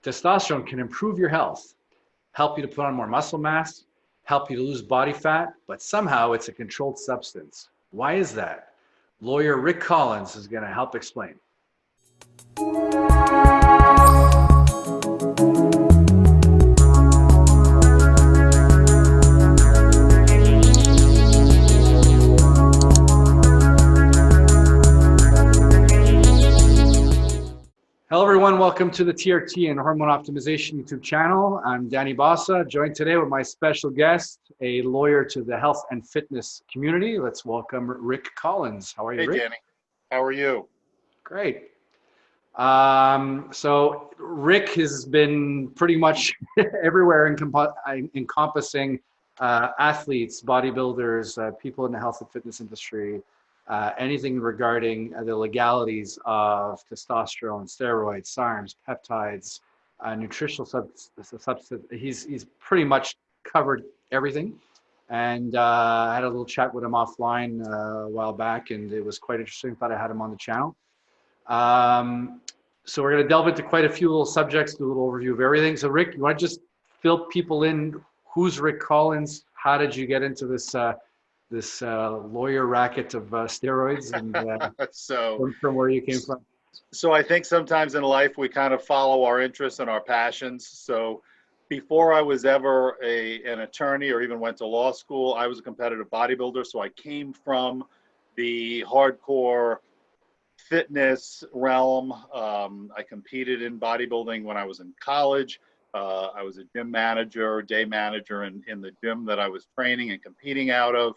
Testosterone can improve your health, help you to put on more muscle mass, help you to lose body fat, but somehow it's a controlled substance. Why is that? Lawyer Rick Collins is going to help explain. Hello everyone, welcome to the TRT and Hormone Optimization YouTube channel. I'm Danny Bossa, joined today with my special guest, a lawyer to the health and fitness community. Let's welcome Rick Collins. How are you, Hey, Rick? Danny. How are you? Great. So Rick has been pretty much everywhere encompassing athletes, bodybuilders, people in the health and fitness industry, anything regarding the legalities of testosterone, steroids, SARMs, peptides, nutritional substance. He's pretty much covered everything. And I had a little chat with him offline a while back, and it was quite interesting. Thought I had him on the channel. So we're going to delve into quite a few little subjects, do a little overview of everything. So Rick, you want to just fill people in? Who's Rick Collins? How did you get into this lawyer racket of steroids, and from where you came from? So I think sometimes in life we kind of follow our interests and our passions. So before I was ever an attorney or even went to law school, I was a competitive bodybuilder. So I came from the hardcore fitness realm. I competed in bodybuilding when I was in college. I was a gym manager, day manager in the gym that I was training and competing out of.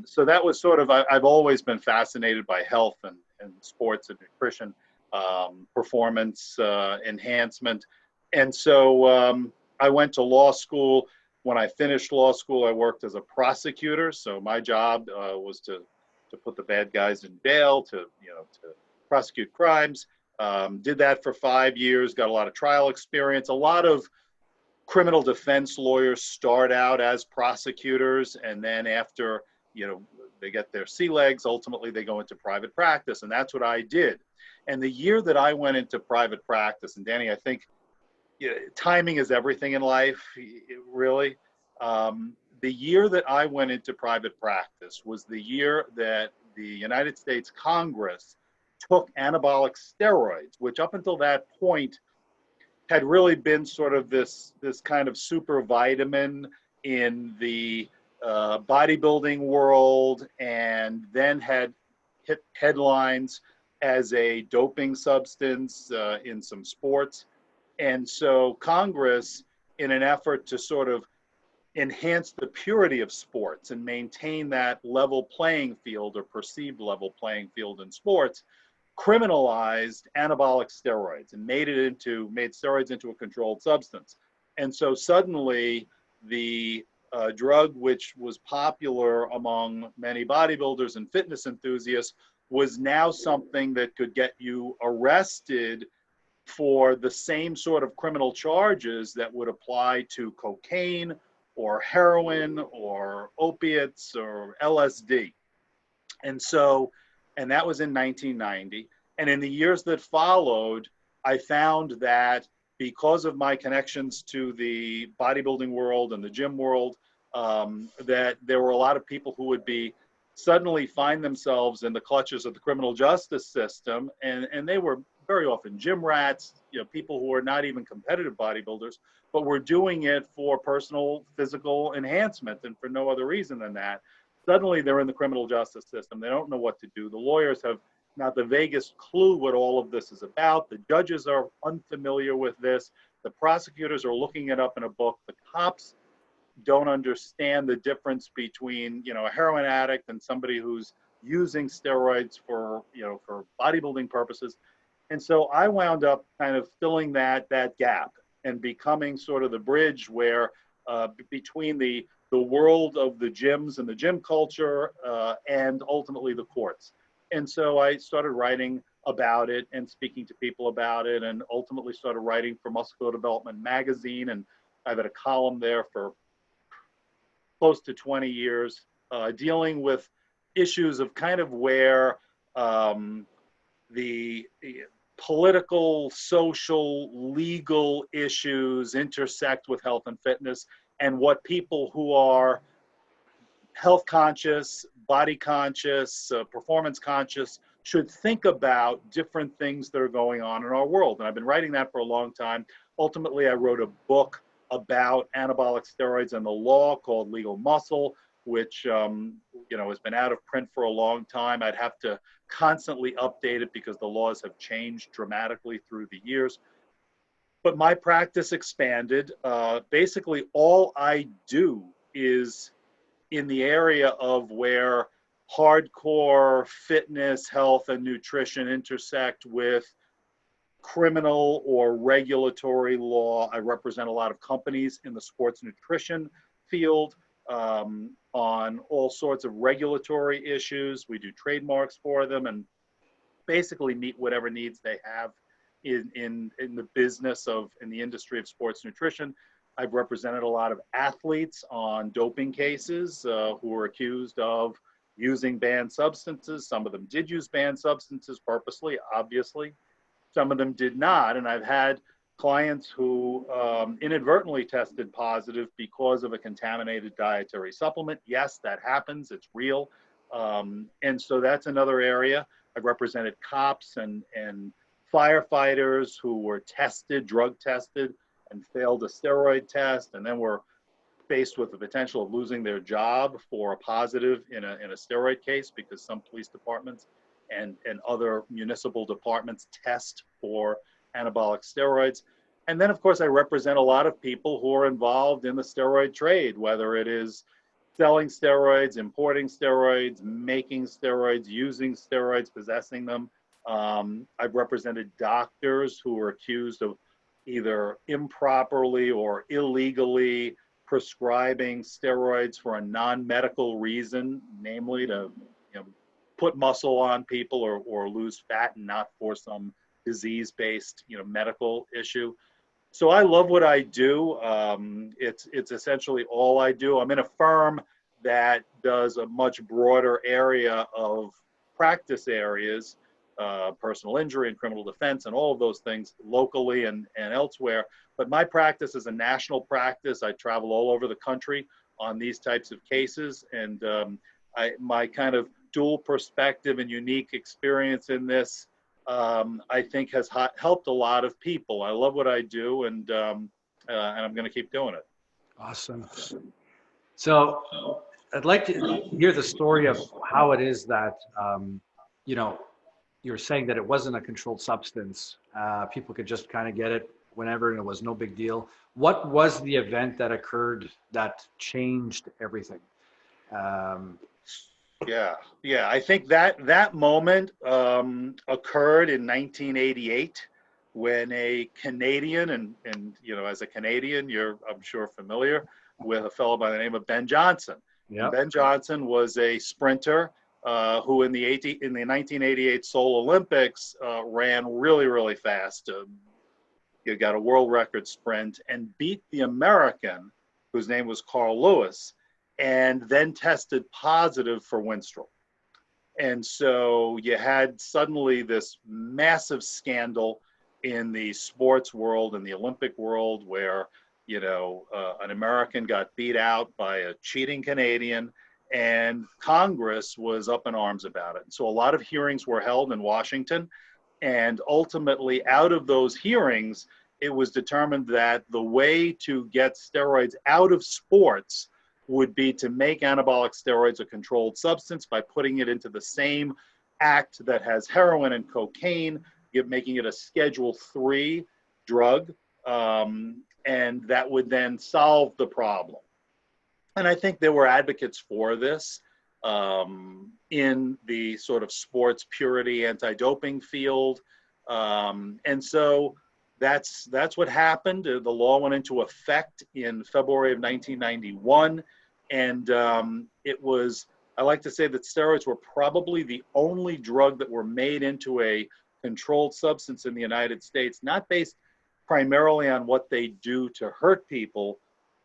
So that was sort of, I've always been fascinated by health and sports and nutrition, performance enhancement. And so I went to law school. When I finished law school, I worked as a prosecutor. So my job was to put the bad guys in jail, to prosecute crimes. Did that for 5 years, got a lot of trial experience. A lot of criminal defense lawyers start out as prosecutors, and then after they get their sea legs, ultimately they go into private practice, and that's what I did. And the year that I went into private practice, and Danny, I think timing is everything in life, really. The year that I went into private practice was the year that the United States Congress took anabolic steroids, which up until that point had really been sort of this kind of super vitamin in the bodybuilding world, and then had hit headlines as a doping substance in some sports. And so Congress, in an effort to sort of enhance the purity of sports and maintain that level playing field or perceived level playing field in sports, criminalized anabolic steroids and made steroids into a controlled substance. And so suddenly the drug, which was popular among many bodybuilders and fitness enthusiasts, was now something that could get you arrested for the same sort of criminal charges that would apply to cocaine or heroin or opiates or LSD. And that was in 1990. And in the years that followed, I found that because of my connections to the bodybuilding world and the gym world, that there were a lot of people who would suddenly find themselves in the clutches of the criminal justice system. And they were very often gym rats, people who are not even competitive bodybuilders, but were doing it for personal physical enhancement and for no other reason than that. Suddenly they're in the criminal justice system. They don't know what to do. The lawyers have not the vaguest clue what all of this is about. The judges are unfamiliar with this. The prosecutors are looking it up in a book. The cops don't understand the difference between, a heroin addict and somebody who's using steroids for bodybuilding purposes. And so I wound up kind of filling that gap and becoming sort of the bridge where between the world of the gyms and the gym culture and ultimately the courts. And so I started writing about it and speaking to people about it, and ultimately started writing for Muscular Development magazine. And I've had a column there for close to 20 years, dealing with issues of kind of where the political, social, legal issues intersect with health and fitness, and what people who are health conscious, body conscious, performance conscious should think about different things that are going on in our world. And I've been writing that for a long time. Ultimately, I wrote a book about anabolic steroids and the law called Legal Muscle, which has been out of print for a long time. I'd have to constantly update it because the laws have changed dramatically through the years. But my practice expanded. Basically, all I do is in the area of where hardcore fitness, health, and nutrition intersect with criminal or regulatory law. I represent a lot of companies in the sports nutrition field on all sorts of regulatory issues. We do trademarks for them and basically meet whatever needs they have in the business of, in the industry of sports nutrition. I've represented a lot of athletes on doping cases who were accused of using banned substances. Some of them did use banned substances purposely, obviously. Some of them did not. And I've had clients who inadvertently tested positive because of a contaminated dietary supplement. Yes, that happens. It's real. And so that's another area. I've represented cops and firefighters who were tested, drug tested, and failed a steroid test, and then were faced with the potential of losing their job for a positive in a steroid case, because some police departments and other municipal departments test for anabolic steroids. And then, of course, I represent a lot of people who are involved in the steroid trade, whether it is selling steroids, importing steroids, making steroids, using steroids, possessing them. I've represented doctors who were accused of either improperly or illegally prescribing steroids for a non-medical reason, namely to put muscle on people or lose fat, and not for some disease-based medical issue. So I love what I do. It's essentially all I do. I'm in a firm that does a much broader area of practice areas, personal injury and criminal defense and all of those things locally and elsewhere. But my practice is a national practice. I travel all over the country on these types of cases. And my kind of dual perspective and unique experience in this, I think has helped a lot of people. I love what I do, and I'm going to keep doing it. Awesome. So I'd like to hear the story of how it is that, you're saying that it wasn't a controlled substance. People could just kind of get it whenever and it was no big deal. What was the event that occurred that changed everything? Yeah. I think that moment occurred in 1988 when a Canadian, and as a Canadian, you're, I'm sure, familiar with a fellow by the name of Ben Johnson. Yeah. Ben Johnson was a sprinter who in the 1988 Seoul Olympics ran really, really fast. He got a world record sprint and beat the American, whose name was Carl Lewis, and then tested positive for Winstrol. And so you had suddenly this massive scandal in the sports world and the Olympic world where, an American got beat out by a cheating Canadian, and Congress was up in arms about it. And so a lot of hearings were held in Washington, and ultimately out of those hearings, it was determined that the way to get steroids out of sports would be to make anabolic steroids a controlled substance by putting it into the same act that has heroin and cocaine, making it a Schedule III drug, and that would then solve the problem. And I think there were advocates for this in the sort of sports purity anti-doping field. And so that's what happened. The law went into effect in February of 1991. And it was, I like to say that steroids were probably the only drug that were made into a controlled substance in the United States, not based primarily on what they do to hurt people,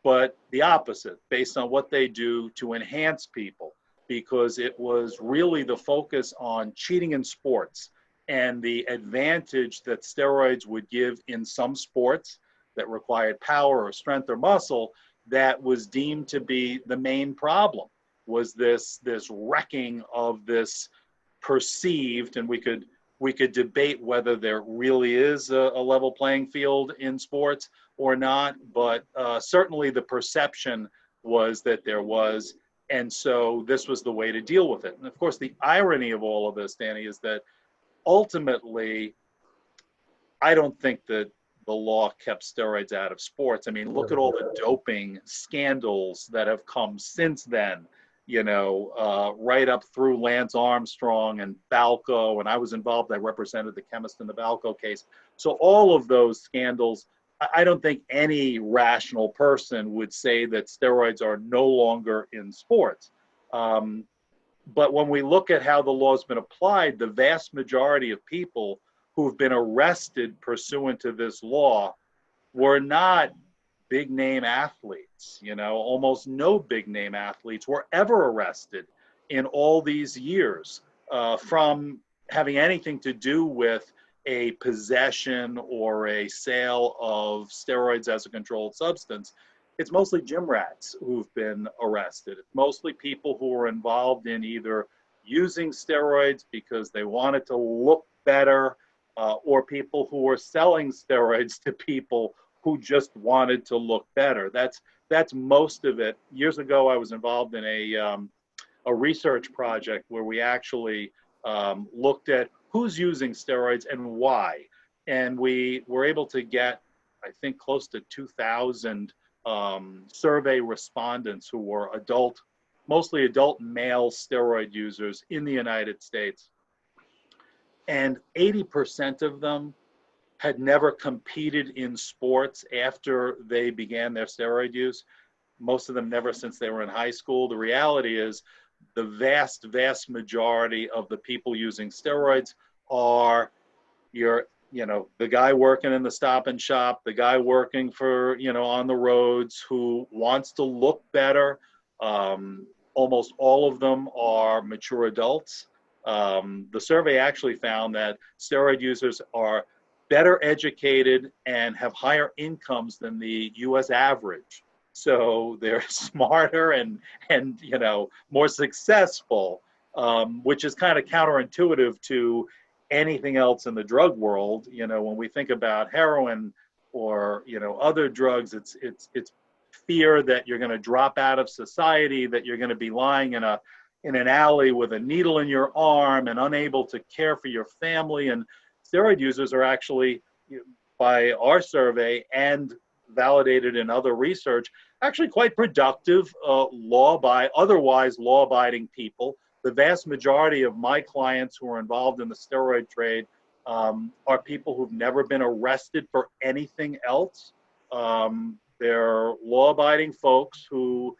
but the opposite, based on what they do to enhance people, because it was really the focus on cheating in sports and the advantage that steroids would give in some sports that required power or strength or muscle, that was deemed to be the main problem, was this wrecking of this perceived, and we could debate whether there really is a level playing field in sports or not, but certainly the perception was that there was, and so this was the way to deal with it. And of course, the irony of all of this, Danny, is that ultimately, I don't think that the law kept steroids out of sports. I mean, look at all the doping scandals that have come since then, you know, right up through Lance Armstrong and Balco. And I was involved, I represented the chemist in the Balco case. So all of those scandals, I don't think any rational person would say that steroids are no longer in sports. But when we look at how the law has been applied, the vast majority of people who've been arrested pursuant to this law were not big name athletes. You know, almost no big name athletes were ever arrested in all these years from having anything to do with a possession or a sale of steroids as a controlled substance. It's mostly gym rats who've been arrested. It's mostly people who were involved in either using steroids because they wanted to look better, or people who were selling steroids to people who just wanted to look better. That's most of it. Years ago, I was involved in a research project where we actually looked at who's using steroids and why. And we were able to get, I think, close to 2,000 survey respondents who were mostly adult male steroid users in the United States. And 80% of them had never competed in sports after they began their steroid use. Most of them never since they were in high school. The reality is the vast, vast majority of the people using steroids are the guy working in the Stop and Shop, the guy working for, on the roads who wants to look better. Almost all of them are mature adults. The survey actually found that steroid users are better educated and have higher incomes than the US average. So they're smarter and more successful, which is kind of counterintuitive to anything else in the drug world. When we think about heroin or other drugs, it's fear that you're going to drop out of society, that you're going to be lying in an alley with a needle in your arm and unable to care for your family. And steroid users are actually, by our survey and validated in other research, actually quite productive, otherwise law-abiding people. The vast majority of my clients who are involved in the steroid trade are people who've never been arrested for anything else. They're law-abiding folks who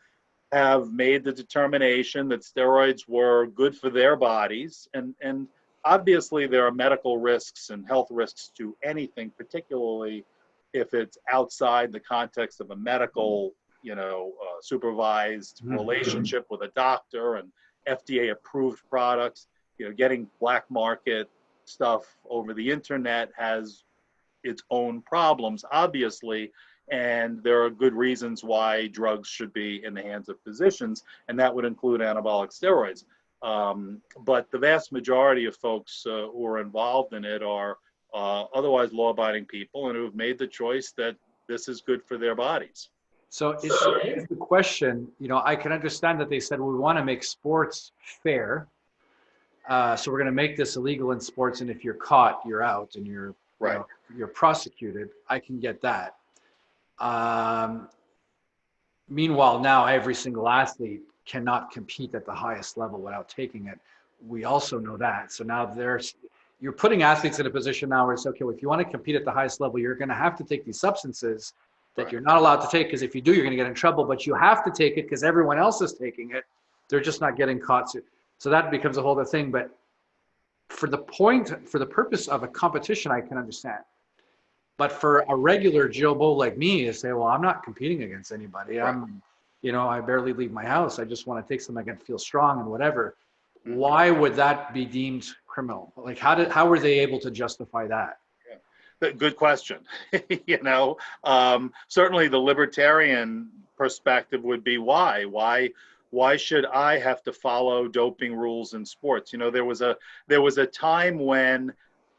have made the determination that steroids were good for their bodies. And obviously there are medical risks and health risks to anything, particularly if it's outside the context of a medical, supervised relationship with a doctor and FDA approved products. Getting black market stuff over the internet has its own problems, obviously. And there are good reasons why drugs should be in the hands of physicians, and that would include anabolic steroids. But the vast majority of folks who are involved in it are otherwise law-abiding people and who have made the choice that this is good for their bodies. So it's the question, I can understand that they said, well, we want to make sports fair. So we're going to make this illegal in sports, and if you're caught, you're out and you're prosecuted. I can get that. Meanwhile, now every single athlete cannot compete at the highest level without taking it. We also know that. So now you're putting athletes in a position now where it's okay, well, if you want to compete at the highest level, you're going to have to take these substances that you're not allowed to take, because if you do, you're going to get in trouble, but you have to take it because everyone else is taking it. They're just not getting caught. So that becomes a whole other thing. But for the purpose of a competition, I can understand. But for a regular Joe Bo like me to say, well, I'm not competing against anybody. I barely leave my house. I just want to take something I can feel strong and whatever. Why would that be deemed criminal? Like, how were they able to justify that? Good question. You know, certainly the libertarian perspective would be why should I have to follow doping rules in sports? You know, there was a time when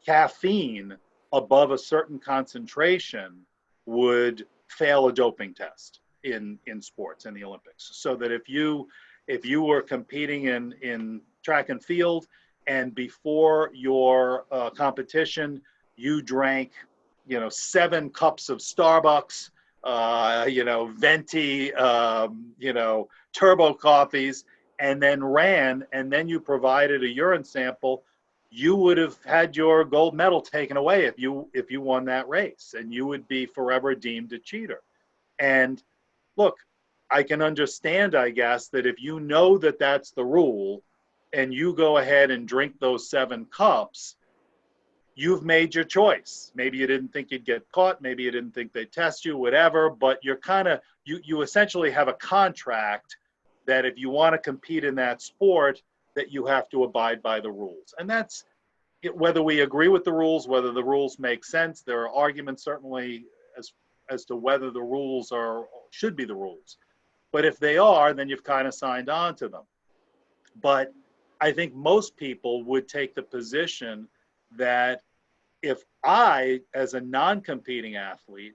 caffeine above a certain concentration would fail a doping test in sports in the Olympics. So that if you were competing in track and field, and before your competition you drank, you know, 7 cups of Starbucks, you know, venti, you know, turbo coffees, and then ran, and then you provided a urine sample, you would have had your gold medal taken away if you won that race, and you would be forever deemed a cheater. And look, I can understand, I guess, that if you know that that's the rule, and you go ahead and drink those 7 cups, you've made your choice. Maybe you didn't think you'd get caught. Maybe you didn't think they'd test you, whatever, but you're kind of, you essentially have a contract that if you want to compete in that sport, that you have to abide by the rules. And that's it, whether we agree with the rules, whether the rules make sense. There are arguments certainly as to whether the rules should be the rules. But if they are, then you've kind of signed on to them. But I think most people would take the position that if I, as a non-competing athlete,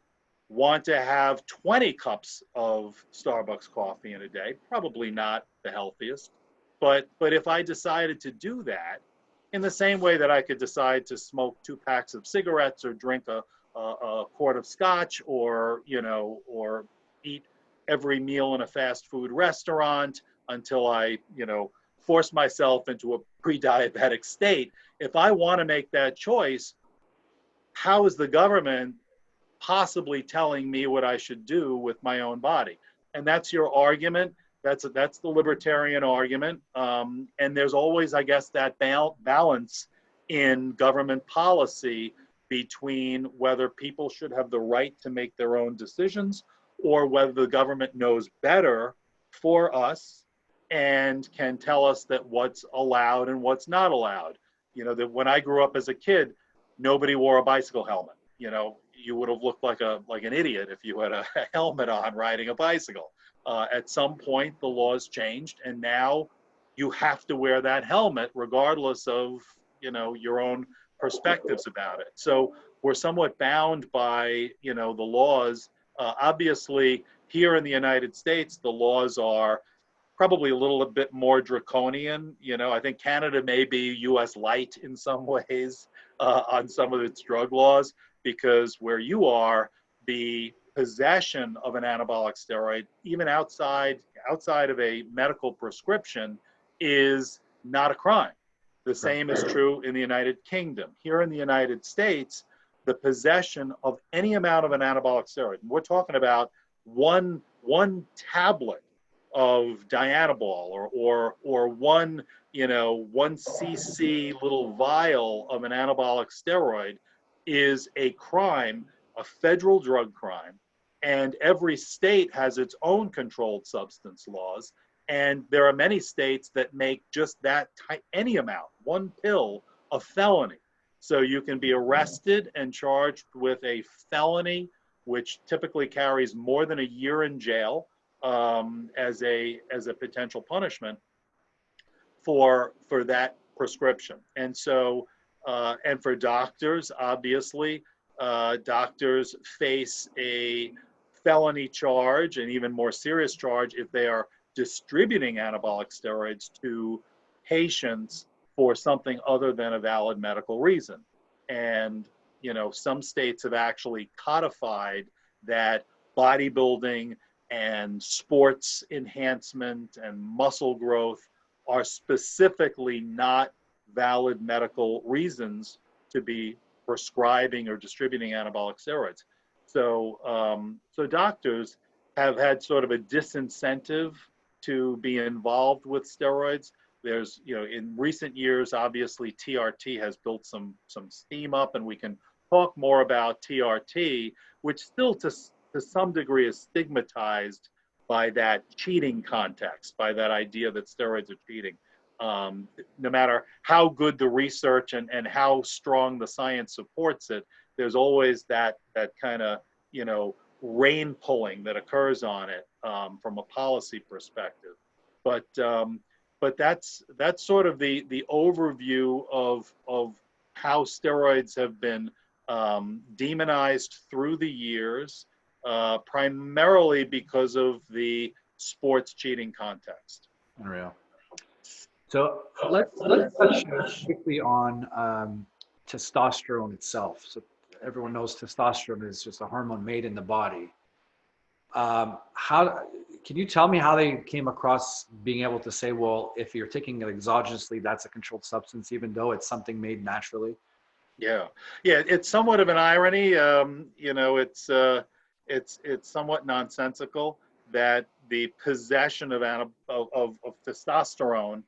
want to have 20 cups of Starbucks coffee in a day, probably not the healthiest, but if I decided to do that, in the same way that I could decide to smoke 2 packs of cigarettes or drink a quart of scotch, or, you know, or eat every meal in a fast food restaurant until I, you know, force myself into a pre-diabetic state. If I want to make that choice, how is the government possibly telling me what I should do with my own body? And that's your argument. That's the libertarian argument. And there's always, I guess, that balance in government policy between whether people should have the right to make their own decisions, or whether the government knows better for us and can tell us that what's allowed and what's not allowed. You know, that when I grew up as a kid, nobody wore a bicycle helmet. You know, you would have looked like an idiot if you had a helmet on riding a bicycle. At some point, the laws changed, and now you have to wear that helmet regardless of, you know, your own perspectives about it. So we're somewhat bound by, you know, the laws. Obviously, here in the United States, the laws are probably a little bit more draconian. You know, I think Canada may be US light in some ways on some of its drug laws, because where you are, the possession of an anabolic steroid, even outside of a medical prescription, is not a crime. The same is true in the United Kingdom. Here in the United States, the possession of any amount of an anabolic steroid, and we're talking about one tablet of Dianabol, or one, you know, 1 cc little vial of an anabolic steroid, is a crime, a federal drug crime. And every state has its own controlled substance laws. And there are many states that make just that any amount, 1 pill, a felony. So you can be arrested and charged with a felony, which typically carries more than a year in jail, as a potential punishment for that prescription. And so, and for doctors, obviously, doctors face a felony charge, and even more serious charge, if they are distributing anabolic steroids to patients for something other than a valid medical reason. And, you know, some states have actually codified that bodybuilding and sports enhancement and muscle growth are specifically not valid medical reasons to be prescribing or distributing anabolic steroids. So, so doctors have had sort of a disincentive to be involved with steroids. There's, you know, in recent years, obviously TRT has built some steam up, and we can talk more about TRT, which still to some degree is stigmatized by that cheating context, by that idea that steroids are cheating. No matter how good the research and how strong the science supports it, there's always that kind of, rein pulling that occurs on it from a policy perspective. But that's sort of the overview of how steroids have been demonized through the years, primarily because of the sports cheating context. Unreal. So let's touch quickly on testosterone itself. So everyone knows testosterone is just a hormone made in the body. How can you tell me how they came across being able to say, well, if you're taking it exogenously, that's a controlled substance, even though it's something made naturally? Yeah, it's somewhat of an irony. It's somewhat nonsensical that the possession of testosterone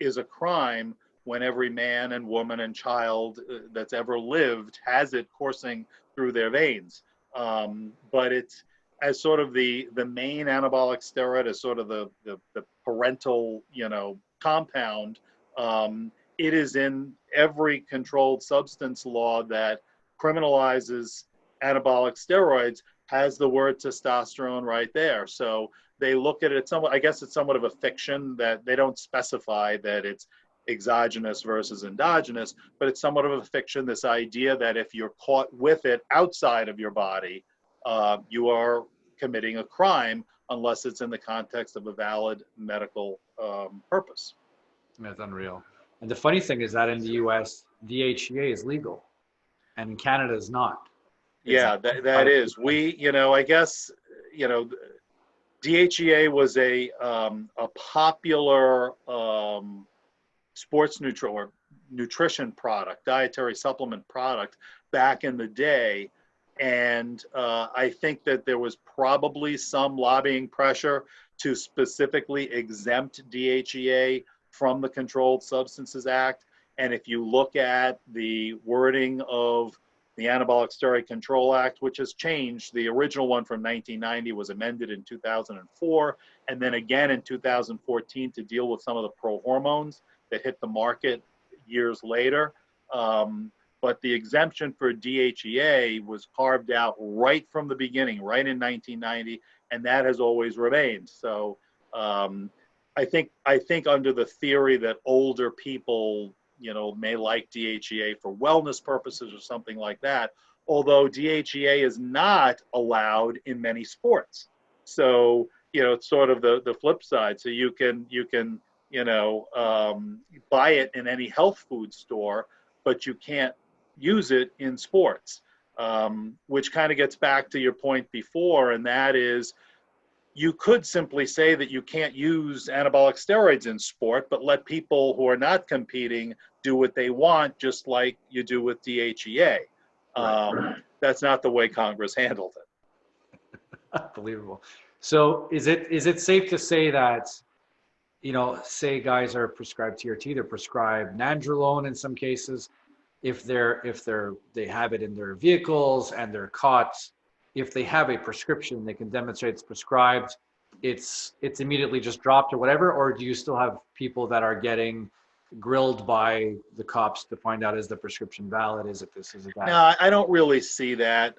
is a crime when every man and woman and child that's ever lived has it coursing through their veins. But it's as sort of the main anabolic steroid, as sort of the parental compound. It is in every controlled substance law that criminalizes anabolic steroids, has the word testosterone right there. So they look at it somewhat, I guess it's somewhat of a fiction that they don't specify that it's exogenous versus endogenous, but it's somewhat of a fiction, this idea that if you're caught with it outside of your body, you are committing a crime unless it's in the context of a valid medical purpose. That's unreal. And the funny thing is that in the US, DHEA is legal, and in Canada is not. Yeah, that is. I guess, DHEA was a popular sports nutrition product, dietary supplement product back in the day. And I think that there was probably some lobbying pressure to specifically exempt DHEA from the Controlled Substances Act. And if you look at the wording of the Anabolic Steroid Control Act, which has changed, the original one from 1990 was amended in 2004, and then again in 2014 to deal with some of the pro-hormones that hit the market years later. But the exemption for DHEA was carved out right from the beginning, right in 1990, and that has always remained. So I think under the theory that older people, may like DHEA for wellness purposes or something like that, although DHEA is not allowed in many sports. So, it's sort of the flip side. So you can buy it in any health food store, but you can't use it in sports, which kind of gets back to your point before, and that is, you could simply say that you can't use anabolic steroids in sport, but let people who are not competing do what they want, just like you do with DHEA. That's not the way Congress handled it. Unbelievable. So is it safe to say that, say guys are prescribed TRT, they're prescribed nandrolone in some cases, if they have it in their vehicles and they're caught, if they have a prescription, they can demonstrate it's prescribed, it's immediately just dropped or whatever? Or do you still have people that are getting grilled by the cops to find out, is the prescription valid? Is it this? Is it that? No, I don't really see that.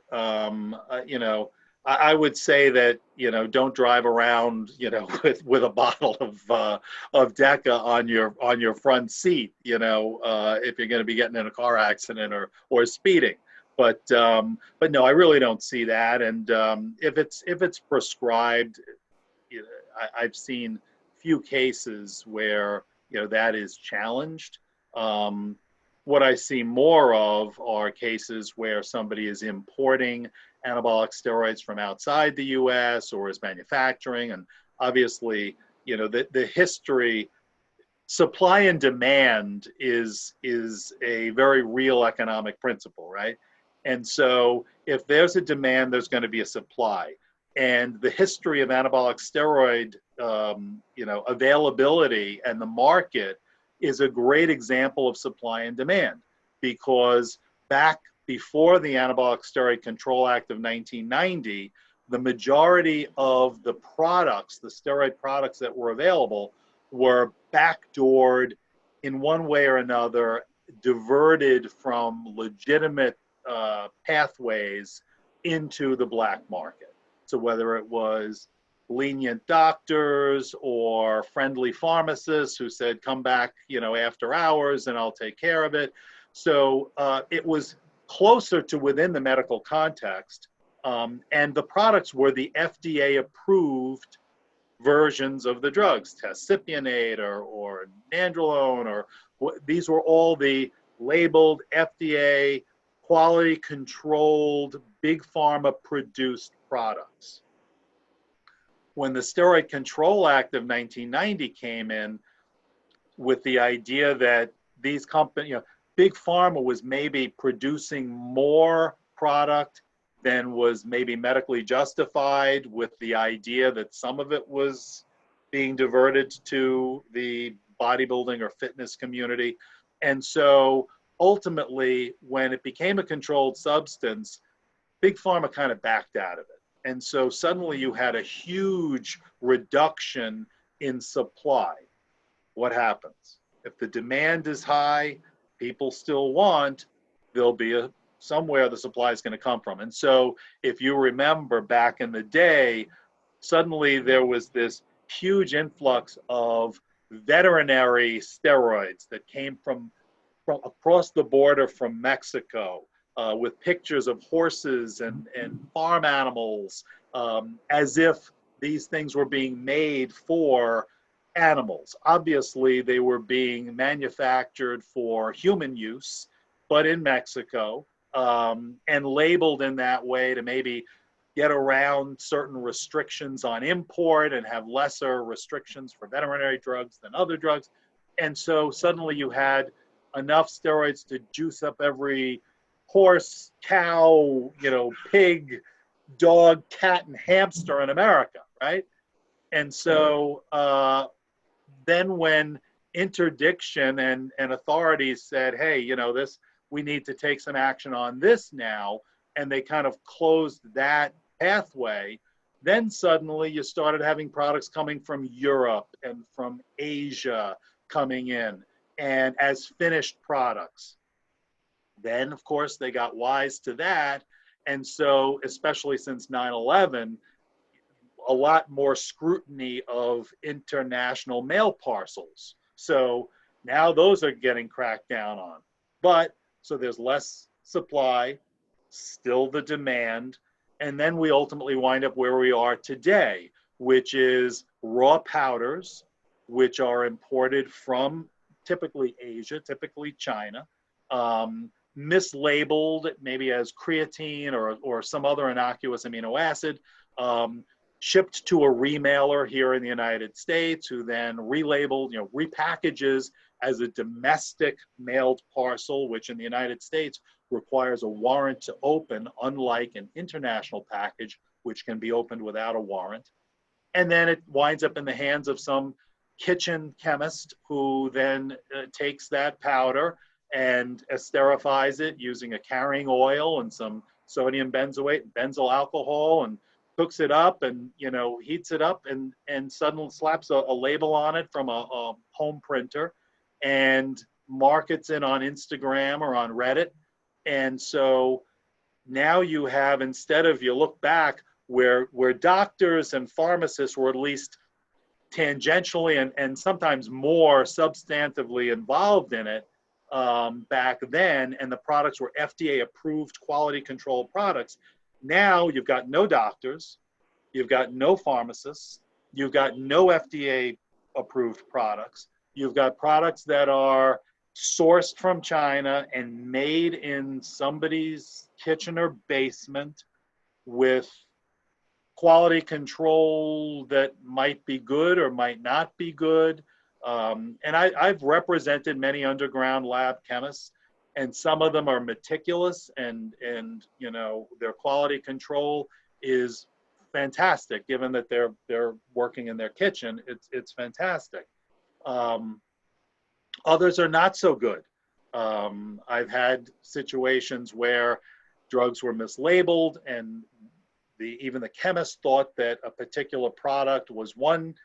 I would say that, don't drive around, with a bottle of Deca on your front seat, if you're going to be getting in a car accident or speeding. But no, I really don't see that. And if it's prescribed, I've seen few cases where that is challenged. What I see more of are cases where somebody is importing anabolic steroids from outside the U.S. or is manufacturing, and obviously, the history. Supply and demand is a very real economic principle, right? And so if there's a demand, there's going to be a supply. And the history of anabolic steroid, availability and the market is a great example of supply and demand, because back before the Anabolic Steroid Control Act of 1990, the majority of the products, the steroid products that were available, were backdoored in one way or another, diverted from legitimate pathways into the black market. So whether it was lenient doctors or friendly pharmacists who said, come back, after hours and I'll take care of it. So it was closer to within the medical context. And the products were the FDA approved versions of the drugs, Testipionate or Nandrolone, or these were all the labeled FDA quality controlled big pharma produced products. When the Steroid Control Act of 1990 came in with the idea that these companies, big pharma was maybe producing more product than was maybe medically justified, with the idea that some of it was being diverted to the bodybuilding or fitness community. And so ultimately, when it became a controlled substance, big pharma kind of backed out of it. And so suddenly you had a huge reduction in supply. What happens? If the demand is high, people still want, there'll be somewhere the supply is going to come from. And so if you remember back in the day, suddenly there was this huge influx of veterinary steroids that came from across the border from Mexico, with pictures of horses and farm animals, as if these things were being made for animals. Obviously, they were being manufactured for human use, but in Mexico, and labeled in that way to maybe get around certain restrictions on import and have lesser restrictions for veterinary drugs than other drugs. And so suddenly you had enough steroids to juice up every horse, cow, pig, dog, cat, and hamster in America, right? And so then when interdiction and authorities said, hey, we need to take some action on this now, and they kind of closed that pathway, then suddenly you started having products coming from Europe and from Asia coming in and as finished products. Then, of course, they got wise to that. And so, especially since 9/11, a lot more scrutiny of international mail parcels. So now those are getting cracked down on. But so there's less supply, still the demand, and then we ultimately wind up where we are today, which is raw powders, which are imported from typically Asia, typically China, mislabeled maybe as creatine or some other innocuous amino acid, shipped to a remailer here in the United States, who then relabeled, repackages as a domestic mailed parcel, which in the United States requires a warrant to open, unlike an international package, which can be opened without a warrant. And then it winds up in the hands of some kitchen chemist who then takes that powder and esterifies it using a carrying oil and some sodium benzoate, benzyl alcohol, and cooks it up and heats it up and suddenly slaps a label on it from a home printer and markets it on Instagram or on Reddit. And so now you have, instead of, you look back where doctors and pharmacists were at least tangentially and sometimes more substantively involved in it back then, and the products were FDA approved quality control products. Now you've got no doctors, you've got no pharmacists, you've got no FDA approved products, you've got products that are sourced from China and made in somebody's kitchen or basement with quality control that might be good or might not be good. And I've represented many underground lab chemists, and some of them are meticulous and their quality control is fantastic, given that they're working in their kitchen. It's fantastic. Others are not so good. I've had situations where drugs were mislabeled, and even the chemist thought that a particular product was one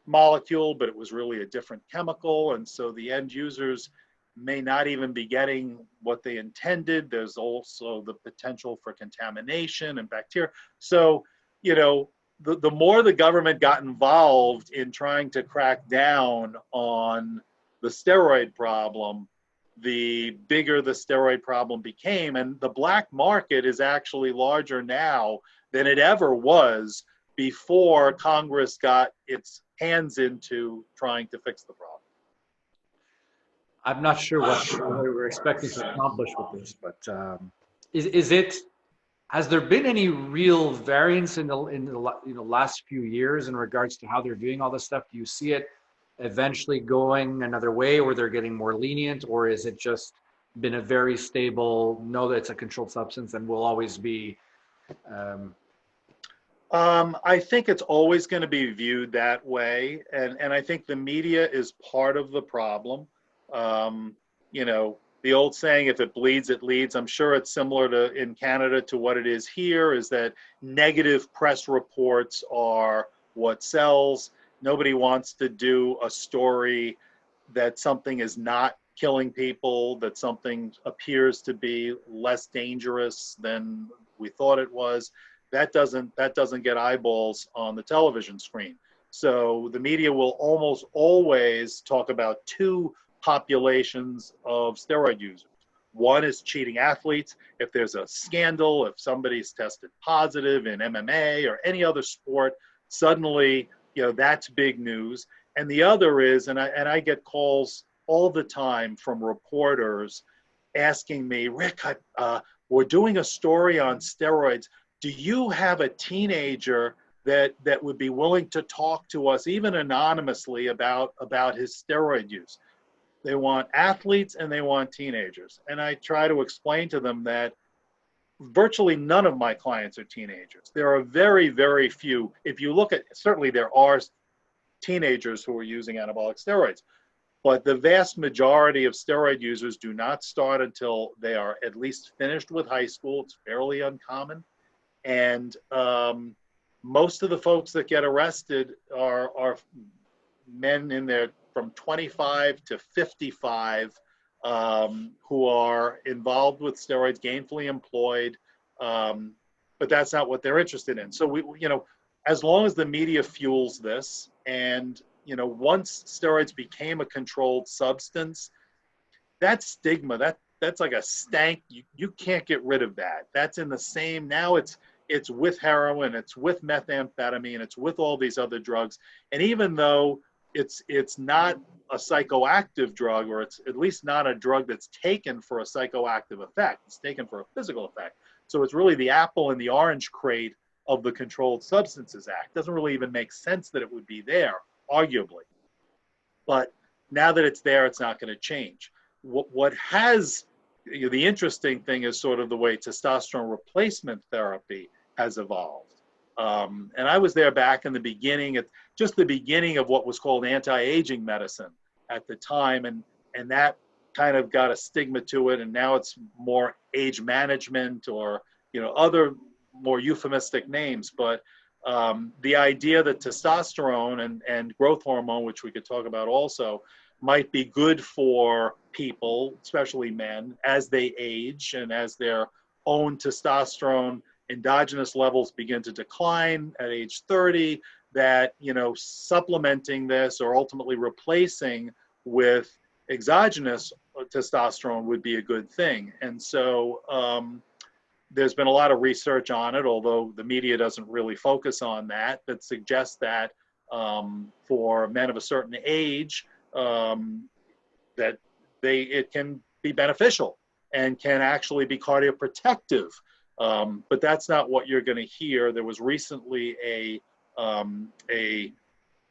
molecule, but it was really a different chemical. And so the end users may not even be getting what they intended. There's also the potential for contamination and bacteria. So, you know, the more the government got involved in trying to crack down on the steroid problem, the bigger the steroid problem became. And the black market is actually larger now than it ever was before Congress got its hands into trying to fix the problem. I'm not sure what we're expecting to accomplish with this, but is it? Has there been any real variance in the last few years in regards to how they're doing all this stuff? Do you see it eventually going another way, where they're getting more lenient, or is it just been a very stable? Know that it's a controlled substance and will always be. I think it's always going to be viewed that way, and I think the media is part of the problem. You know, the old saying, if it bleeds, it leads. I'm sure it's similar to in Canada to what it is here, is that negative press reports are what sells. Nobody wants to do a story that something is not killing people, that something appears to be less dangerous than we thought it was. That doesn't get eyeballs on the television screen. So the media will almost always talk about two populations of steroid users. One is cheating athletes. If there's a scandal, if somebody's tested positive in MMA or any other sport, suddenly, you know, that's big news. And the other is, and I get calls all the time from reporters asking me, Rick, we're doing a story on steroids. Do you have a teenager that would be willing to talk to us, even anonymously, about his steroid use? They want athletes and they want teenagers. And I try to explain to them that virtually none of my clients are teenagers. There are very, very few. If you look at, certainly there are teenagers who are using anabolic steroids, but the vast majority of steroid users do not start until they are at least finished with high school. It's fairly uncommon. And most of the folks that get arrested are men in their from 25 to 55 who are involved with steroids, gainfully employed, but that's not what they're interested in. So we, you know, as long as the media fuels this, and you know, once steroids became a controlled substance, that stigma, that's like a stank. You can't get rid of that. That's in the same. Now it's with heroin, it's with methamphetamine, it's with all these other drugs, and even though it's not a psychoactive drug, or it's at least not a drug that's taken for a psychoactive effect. It's taken for a physical effect. So it's really the apple and the orange crate of the Controlled Substances Act. Doesn't really even make sense that it would be there, arguably. But now that it's there, it's not going to change. What has, you know, the interesting thing is sort of the way testosterone replacement therapy has evolved. And I was there back in the beginning, at just the beginning of what was called anti-aging medicine at the time, and that kind of got a stigma to it, and now it's more age management, or you know, other more euphemistic names. But the idea that testosterone and growth hormone, which we could talk about also, might be good for people, especially men, as they age and as their own testosterone endogenous levels begin to decline at age 30, that, you know, supplementing this or ultimately replacing with exogenous testosterone would be a good thing. And so there's been a lot of research on it, although the media doesn't really focus on that, that suggests that for men of a certain age, that it can be beneficial and can actually be cardioprotective. But that's not what you're going to hear. There was recently a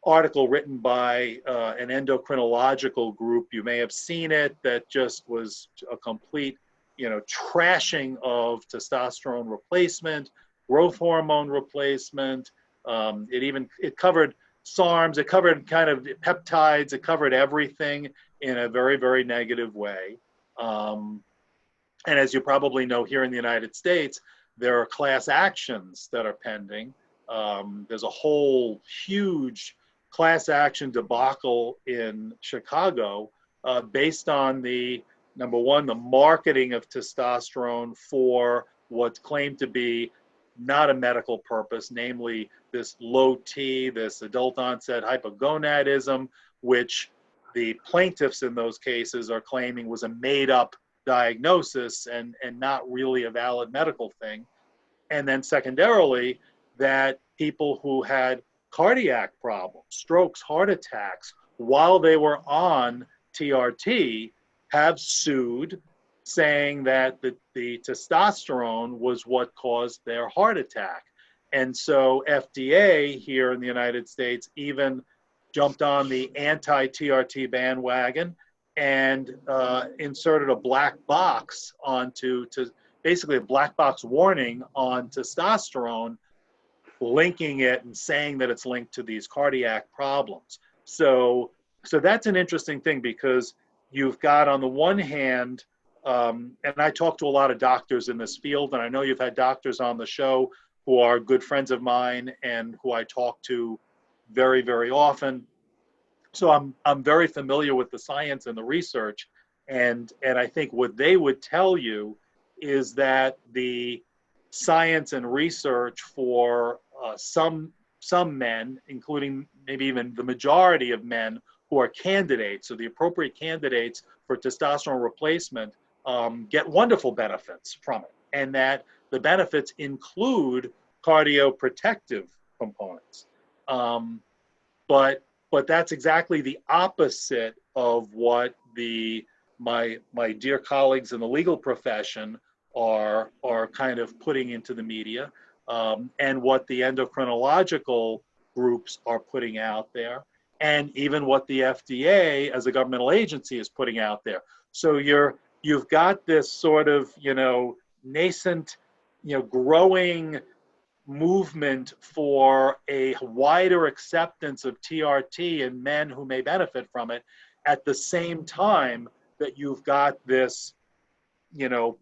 article written by an endocrinological group. You may have seen it. That just was a complete, you know, trashing of testosterone replacement, growth hormone replacement. It covered SARMs. It covered kind of peptides. It covered everything in a very, very negative way. And as you probably know, here in the United States, there are class actions that are pending. There's a whole huge class action debacle in Chicago based on the, number one, the marketing of testosterone for what's claimed to be not a medical purpose, namely this low T, this adult onset hypogonadism, which the plaintiffs in those cases are claiming was a made up diagnosis and not really a valid medical thing. And then secondarily, that people who had cardiac problems, strokes, heart attacks, while they were on TRT have sued, saying that the testosterone was what caused their heart attack. And so FDA here in the United States even jumped on the anti-TRT bandwagon and inserted a black box onto basically a black box warning on testosterone, linking it and saying that it's linked to these cardiac problems. So that's an interesting thing, because you've got, on the one hand, and I talk to a lot of doctors in this field, and I know you've had doctors on the show who are good friends of mine and who I talk to very, very often. So I'm very familiar with the science and the research, and I think what they would tell you is that the science and research for some men, including maybe even the majority of men who are candidates, so the appropriate candidates for testosterone replacement, get wonderful benefits from it, and that the benefits include cardioprotective components. But that's exactly the opposite of what my dear colleagues in the legal profession are kind of putting into the media, and what the endocrinological groups are putting out there, and even what the FDA as a governmental agency is putting out there. So you've got this sort of, nascent, growing movement for a wider acceptance of TRT in men who may benefit from it, at the same time that you've got this,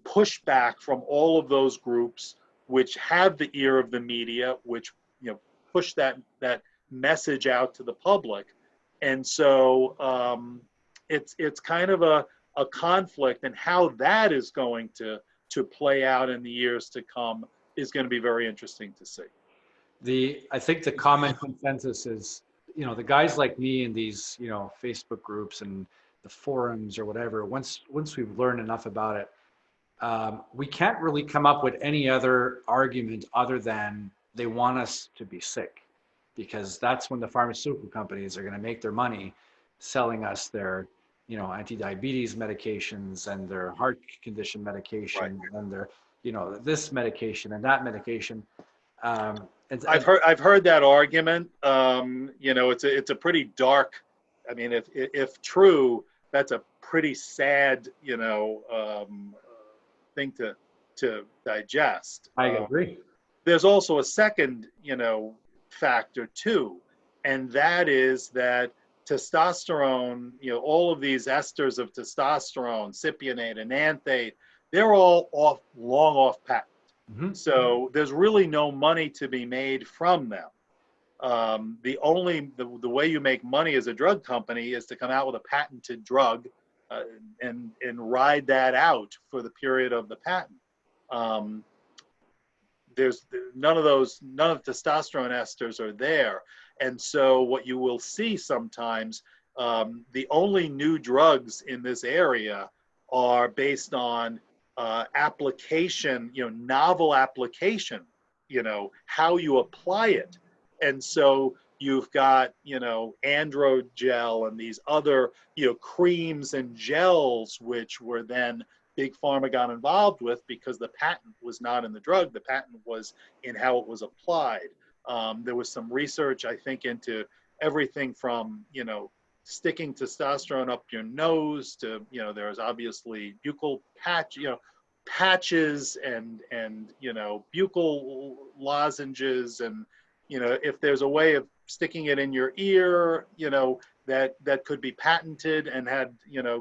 pushback from all of those groups which have the ear of the media, which, push that message out to the public. And so it's kind of a conflict, and how that is going to play out in the years to come is going to be very interesting to see. I think the common consensus is, the guys like me in these, Facebook groups and the forums or whatever, once we've learned enough about it, we can't really come up with any other argument other than they want us to be sick, because that's when the pharmaceutical companies are going to make their money selling us their, anti-diabetes medications and their heart condition medication, right, and their, this medication and that medication. I've heard that argument. It's a pretty dark. I mean, if true, that's a pretty sad, thing to digest. I agree. There's also a second, factor too, and that is that testosterone, all of these esters of testosterone, cypionate, enanthate, they're all long off patent. Mm-hmm. So there's really no money to be made from them. The way you make money as a drug company is to come out with a patented drug and ride that out for the period of the patent. There's none of the testosterone esters are there. And so what you will see sometimes, the only new drugs in this area are based on application, novel application, how you apply it. And so you've got, androgel and these other, creams and gels, which were then Big Pharma got involved with because the patent was not in the drug. The patent was in how it was applied. There was some research, I think, into everything from, sticking testosterone up your nose to, there's obviously buccal patches and buccal lozenges, and if there's a way of sticking it in your ear, that could be patented and had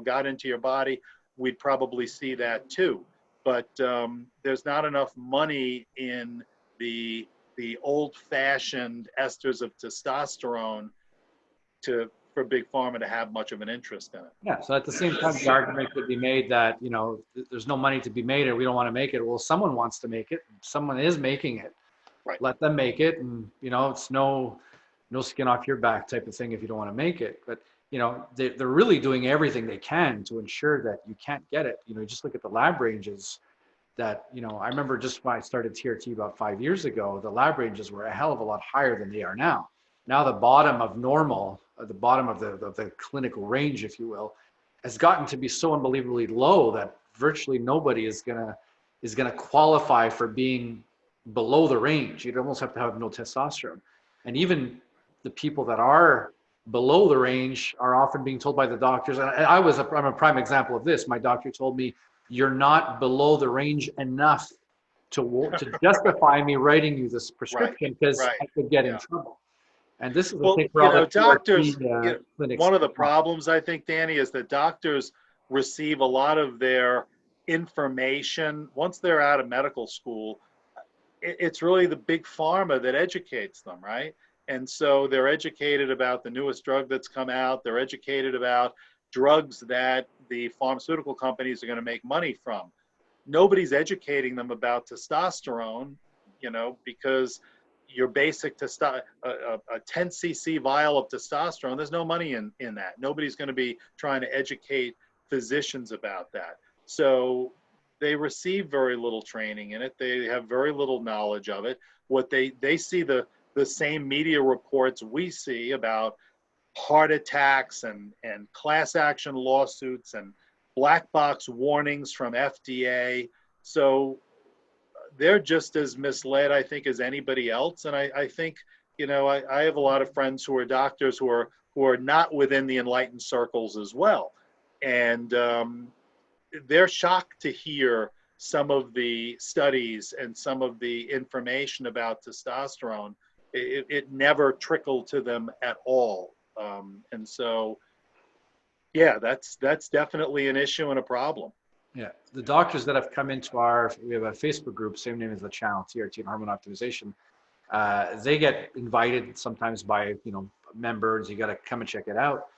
got into your body, we'd probably see that too. But there's not enough money in the old-fashioned esters of testosterone for Big Pharma to have much of an interest in it. Yeah. So at the same time, the argument could be made that, there's no money to be made or we don't want to make it. Well, someone wants to make it. Someone is making it. Right. Let them make it. And, it's no skin off your back type of thing if you don't want to make it. But, they're really doing everything they can to ensure that you can't get it. Just look at the lab ranges that, I remember just when I started TRT about 5 years ago, the lab ranges were a hell of a lot higher than they are now. Now the bottom of normal, the bottom of the clinical range, if you will, has gotten to be so unbelievably low that virtually nobody is gonna qualify for being below the range. You'd almost have to have no testosterone. And even the people that are below the range are often being told by the doctors, and I'm a prime example of this. My doctor told me, you're not below the range enough to justify me writing you this prescription because I could get in trouble. And this is the thing for all the doctors. clinics. One of the problems, I think, Danny, is that doctors receive a lot of their information once they're out of medical school. It's really the big pharma that educates them, right? And so they're educated about the newest drug that's come out. They're educated about drugs that the pharmaceutical companies are going to make money from. Nobody's educating them about testosterone, because your basic a 10 cc vial of testosterone, there's no money in that. Nobody's going to be trying to educate physicians about that. So they receive very little training in it. They have very little knowledge of it. What they see the same media reports we see about heart attacks and class action lawsuits and black box warnings from FDA. So they're just as misled, I think, as anybody else. And I think, I have a lot of friends who are doctors who are not within the enlightened circles as well. And they're shocked to hear some of the studies and some of the information about testosterone. It never trickled to them at all. And so, yeah, that's definitely an issue and a problem. Yeah, the doctors that have come into we have a Facebook group, same name as the channel, TRT and Hormone Optimization. They get invited sometimes by, members. You got to come and check it out.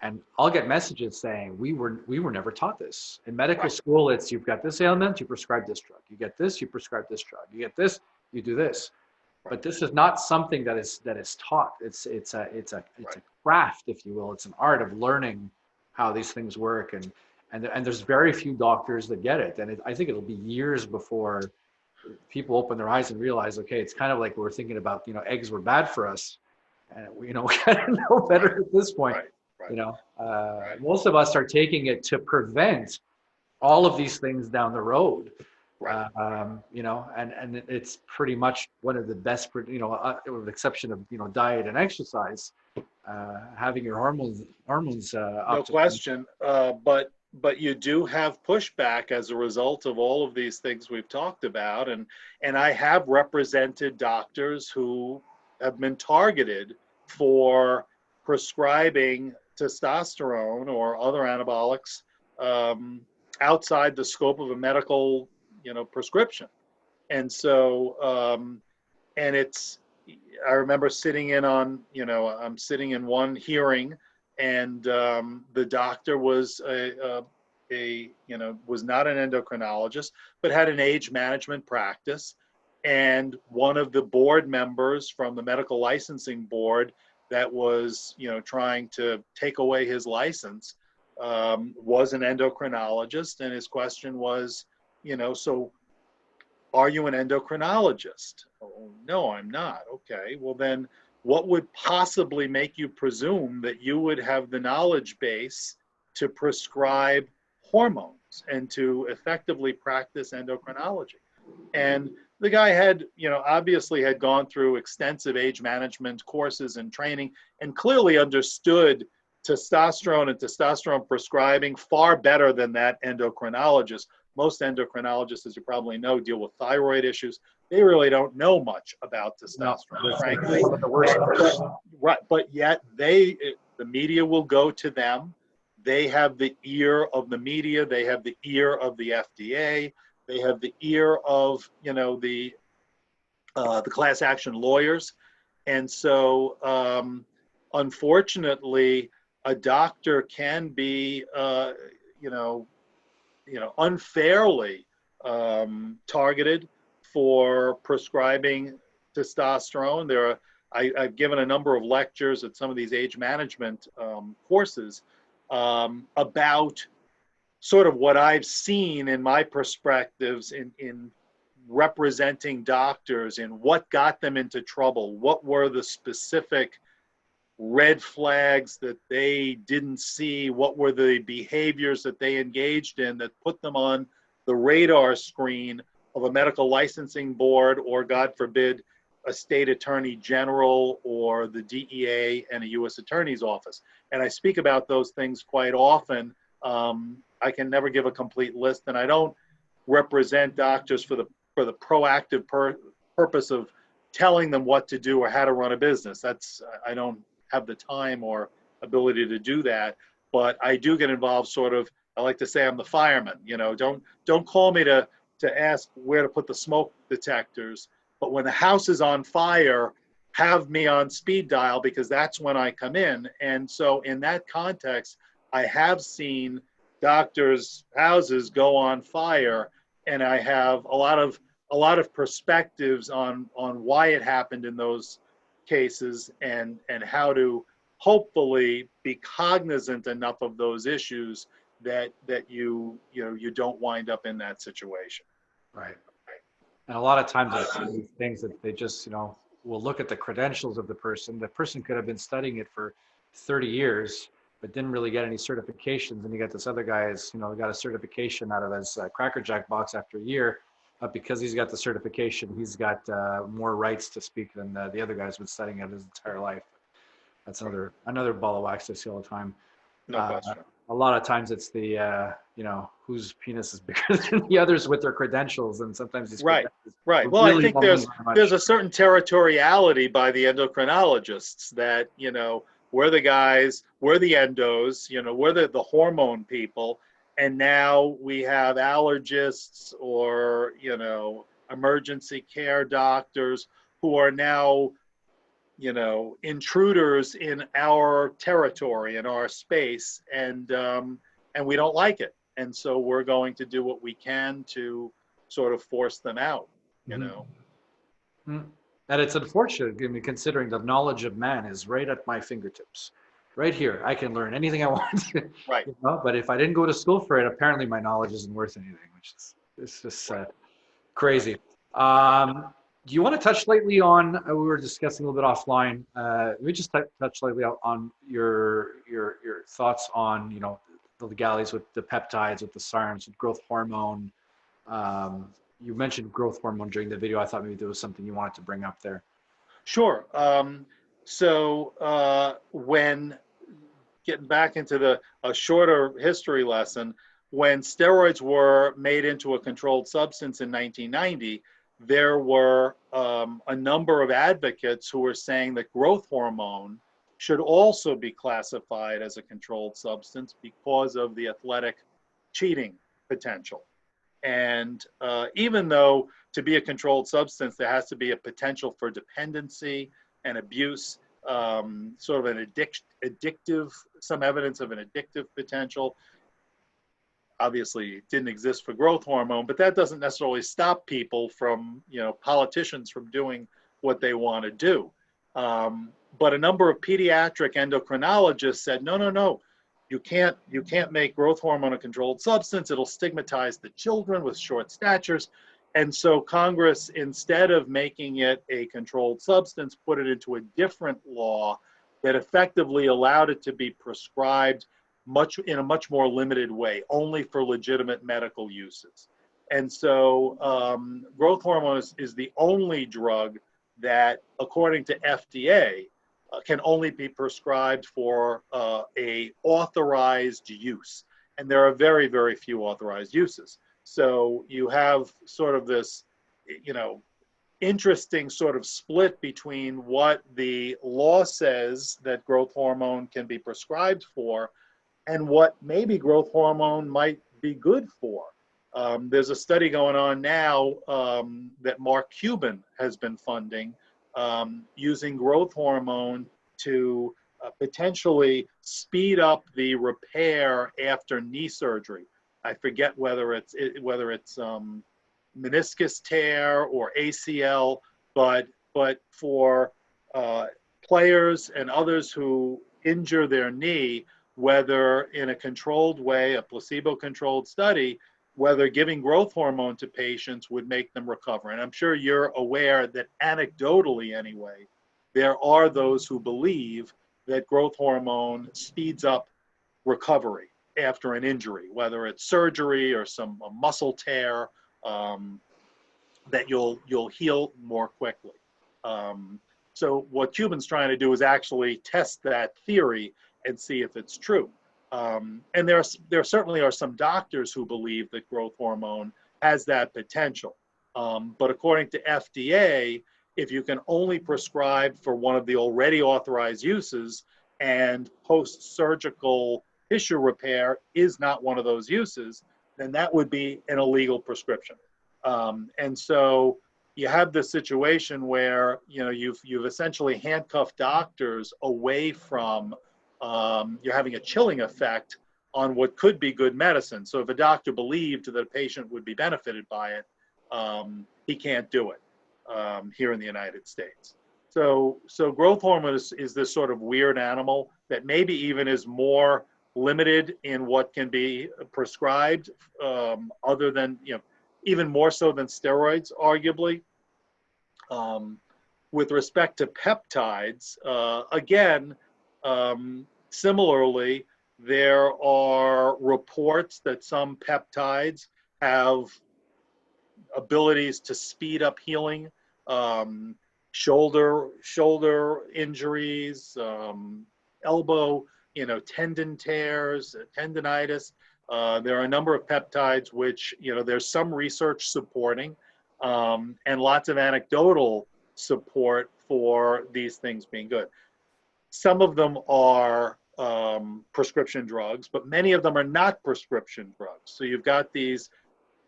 And I'll get messages saying, we were never taught this. In medical school, it's you've got this ailment, you prescribe this drug. You get this, you prescribe this drug. You get this, you do this. But this is not something that is taught. It's a craft, if you will. It's an art of learning how these things work, and there's very few doctors that get it. And I think it'll be years before people open their eyes and realize, okay, it's kind of like we're thinking about, eggs were bad for us, and we kind of know better at this point. Most of us are taking it to prevent all of these things down the road. And it's pretty much one of the best, with the exception of, diet and exercise, having your hormones no question. But you do have pushback as a result of all of these things we've talked about. And I have represented doctors who have been targeted for prescribing testosterone or other anabolics outside the scope of a medical prescription. And so, and I remember sitting in on, I'm sitting in one hearing, and the doctor was was not an endocrinologist, but had an age management practice. And one of the board members from the medical licensing board that was, trying to take away his license was an endocrinologist. And his question was, so are you an endocrinologist? Oh, no, I'm not. Okay, well then what would possibly make you presume that you would have the knowledge base to prescribe hormones and to effectively practice endocrinology? And the guy had, obviously had gone through extensive age management courses and training and clearly understood testosterone and testosterone prescribing far better than that endocrinologist. Most endocrinologists, as you probably know, deal with thyroid issues. They really don't know much about testosterone, frankly. But yet the media will go to them. They have the ear of the media. They have the ear of the FDA. They have the ear of, the class action lawyers. And so unfortunately, a doctor can be, you know, unfairly targeted for prescribing testosterone. I've given a number of lectures at some of these age management courses about sort of what I've seen in my perspectives in representing doctors and what got them into trouble. What were the specific red flags that they didn't see? What were the behaviors that they engaged in that put them on the radar screen of a medical licensing board, or God forbid, a state attorney general or the DEA and a U.S. attorney's office? And I speak about those things quite often. I can never give a complete list, and I don't represent doctors for the proactive purpose of telling them what to do or how to run a business. I don't have the time or ability to do that, but I do get involved sort of. I like to say I'm the fireman. Don't call me to ask where to put the smoke detectors, but when the house is on fire, have me on speed dial, because that's when I come in. And so in that context, I have seen doctors' houses go on fire, and I have a lot of perspectives on why it happened in those cases, and how to hopefully be cognizant enough of those issues that you don't wind up in that situation. Right. And a lot of times it's these things that they just, will look at the credentials of the person. The person could have been studying it for 30 years, but didn't really get any certifications. And you got this other guy who's, got a certification out of his Cracker Jack box after a year. Because he's got the certification, he's got more rights to speak than the other guy's been studying it his entire life. That's another ball of wax I see all the time. No question. A lot of times it's the whose penis is bigger than the others with their credentials, and sometimes these right. Well, really I think there's a certain territoriality by the endocrinologists that we're the guys, we're the endos, we're the hormone people. And now we have allergists or, emergency care doctors who are now, intruders in our territory, in our space, and we don't like it. And so we're going to do what we can to sort of force them out, Mm-hmm. And it's unfortunate, considering the knowledge of man is right at my fingertips. Right here, I can learn anything I want. Right. But if I didn't go to school for it, apparently my knowledge isn't worth anything, which is it's just crazy. Do you want to touch lightly on? We were discussing a little bit offline. Let me just touch lightly on your thoughts on the legalities with the peptides, with the SARMs, with growth hormone. You mentioned growth hormone during the video. I thought maybe there was something you wanted to bring up there. Sure. So when getting back into a shorter history lesson, when steroids were made into a controlled substance in 1990, there were a number of advocates who were saying that growth hormone should also be classified as a controlled substance because of the athletic cheating potential. And even though to be a controlled substance, there has to be a potential for dependency and abuse, sort of an addictive, some evidence of an addictive potential. Obviously, it didn't exist for growth hormone, but that doesn't necessarily stop people from, politicians from doing what they want to do. But a number of pediatric endocrinologists said, no, you can't make growth hormone a controlled substance. It'll stigmatize the children with short statures. And so Congress, instead of making it a controlled substance, put it into a different law that effectively allowed it to be prescribed in a much more limited way, only for legitimate medical uses. And so growth hormone is the only drug that, according to FDA, can only be prescribed for a authorized use. And there are very, very few authorized uses. So you have sort of this, interesting sort of split between what the law says that growth hormone can be prescribed for and what maybe growth hormone might be good for. There's a study going on now that Mark Cuban has been funding using growth hormone to potentially speed up the repair after knee surgery. I forget whether it's meniscus tear or ACL, but for players and others who injure their knee, whether in a controlled way, a placebo-controlled study, whether giving growth hormone to patients would make them recover. And I'm sure you're aware that anecdotally anyway, there are those who believe that growth hormone speeds up recovery after an injury, whether it's surgery or a muscle tear, that you'll heal more quickly. So what Cubans trying to do is actually test that theory and see if it's true. And there certainly are some doctors who believe that growth hormone has that potential. But according to FDA, if you can only prescribe for one of the already authorized uses and post-surgical tissue repair is not one of those uses, then that would be an illegal prescription. And so you have this situation where you've essentially handcuffed doctors away from you're having a chilling effect on what could be good medicine. So if a doctor believed that a patient would be benefited by it, he can't do it here in the United States. So growth hormone is this sort of weird animal that maybe even is more limited in what can be prescribed, other than, even more so than steroids, arguably. With respect to peptides, again, similarly, there are reports that some peptides have abilities to speed up healing, shoulder injuries, elbow, tendon tears, tendinitis. There are a number of peptides which, there's some research supporting, and lots of anecdotal support for these things being good. Some of them are prescription drugs, but many of them are not prescription drugs. So you've got these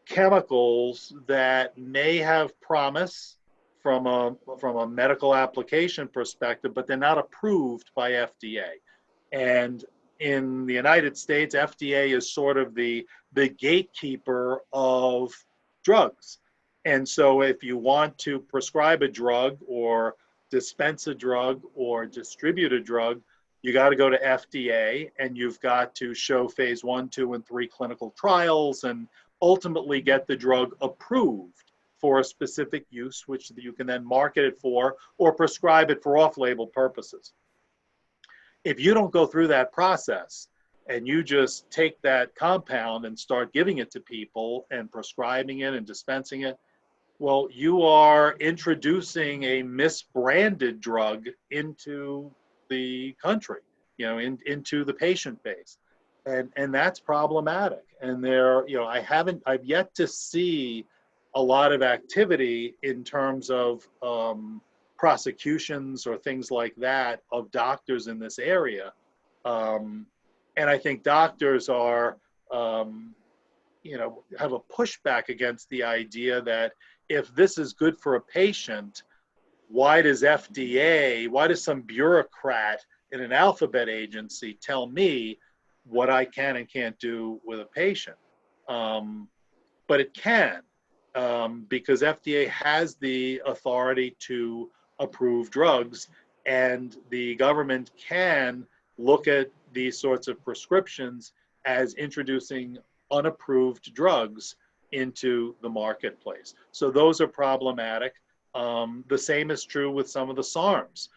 chemicals that may have promise from a medical application perspective, but they're not approved by FDA. And in the United States, FDA is sort of the gatekeeper of drugs. And so if you want to prescribe a drug or dispense a drug or distribute a drug, you got to go to FDA, and you've got to show phase 1, 2, and 3 clinical trials and ultimately get the drug approved for a specific use, which you can then market it for or prescribe it for off-label purposes. If you don't go through that process and you just take that compound and start giving it to people and prescribing it and dispensing it, well, you are introducing a misbranded drug into the country, into the patient base. And that's problematic. And I've yet to see a lot of activity in terms of prosecutions or things like that of doctors in this area. And I think doctors are, have a pushback against the idea that if this is good for a patient, why does some bureaucrat in an alphabet agency tell me what I can and can't do with a patient? But it can, because FDA has the authority to approve drugs, and the government can look at these sorts of prescriptions as introducing unapproved drugs into the marketplace. So those are problematic. The same is true with some of the SARMs,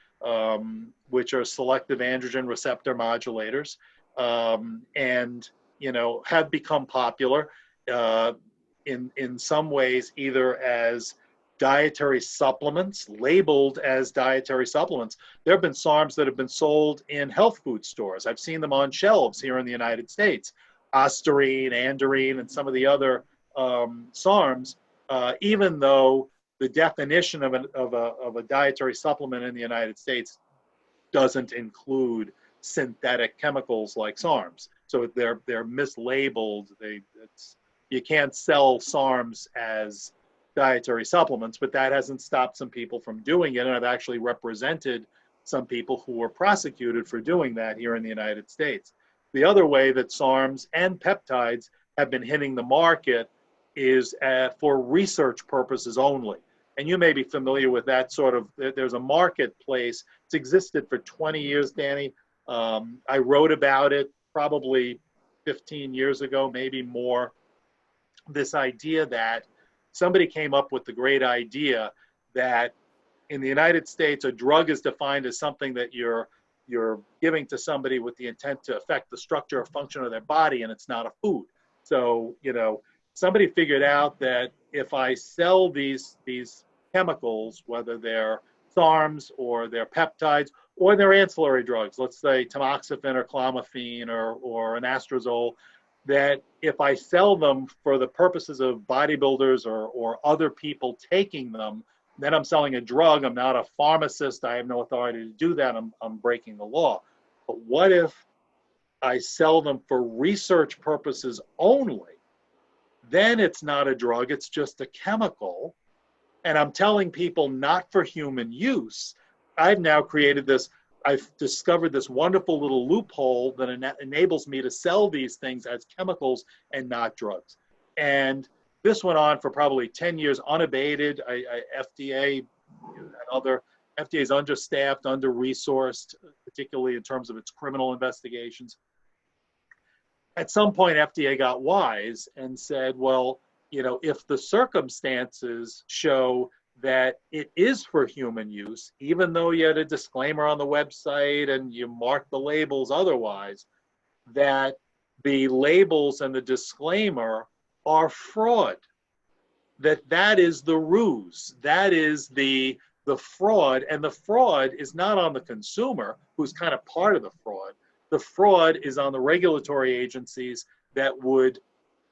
which are selective androgen receptor modulators, and have become popular in some ways either as dietary supplements, labeled as dietary supplements. There have been SARMs that have been sold in health food stores. I've seen them on shelves here in the United States. Ostarine, Andarine, and some of the other SARMs, even though the definition of a dietary supplement in the United States doesn't include synthetic chemicals like SARMs. So they're mislabeled. You can't sell SARMs as dietary supplements, but that hasn't stopped some people from doing it. And I've actually represented some people who were prosecuted for doing that here in the United States. The other way that SARMs and peptides have been hitting the market is for research purposes only. And you may be familiar with that sort of, there's a marketplace. It's existed for 20 years, Danny. I wrote about it probably 15 years ago, maybe more. This idea that somebody came up with the great idea that in the United States, a drug is defined as something that you're giving to somebody with the intent to affect the structure or function of their body, and it's not a food. So, you know, somebody figured out that if I sell these chemicals, whether they're SARMs or they're peptides or they're ancillary drugs, let's say tamoxifen or clomiphene or an anastrozole, that if I sell them for the purposes of bodybuilders or other people taking them, then I'm selling a drug. I'm not a pharmacist. I have no authority to do that. I'm breaking the law. But what if I sell them for research purposes only? Then it's not a drug. It's just a chemical. And I'm telling people not for human use. I've now created this. I've discovered this wonderful little loophole that enables me to sell these things as chemicals and not drugs. And this went on for probably 10 years unabated. FDA and other, FDA is understaffed, under-resourced, particularly in terms of its criminal investigations. At some point, FDA got wise and said, well, you know, if the circumstances show that it is for human use, even though you had a disclaimer on the website and you mark the labels otherwise, that the labels and the disclaimer are fraud, that is the ruse, that is the fraud, and the fraud is not on the consumer, who's kind of part of the fraud. The fraud is on the regulatory agencies that would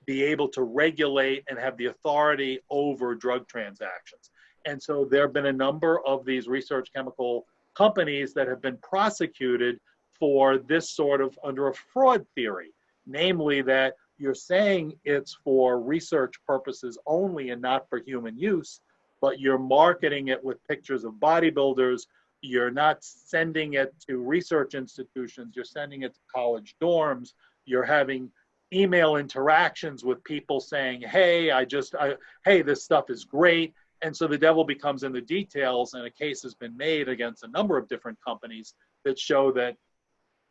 be able to regulate and have the authority over drug transactions. And so there have been a number of these research chemical companies that have been prosecuted for this sort of under a fraud theory, namely that you're saying it's for research purposes only and not for human use, but you're marketing it with pictures of bodybuilders. You're not sending it to research institutions. You're sending it to college dorms. You're having email interactions with people saying, hey, hey, this stuff is great. And so the devil becomes in the details, and a case has been made against a number of different companies that show that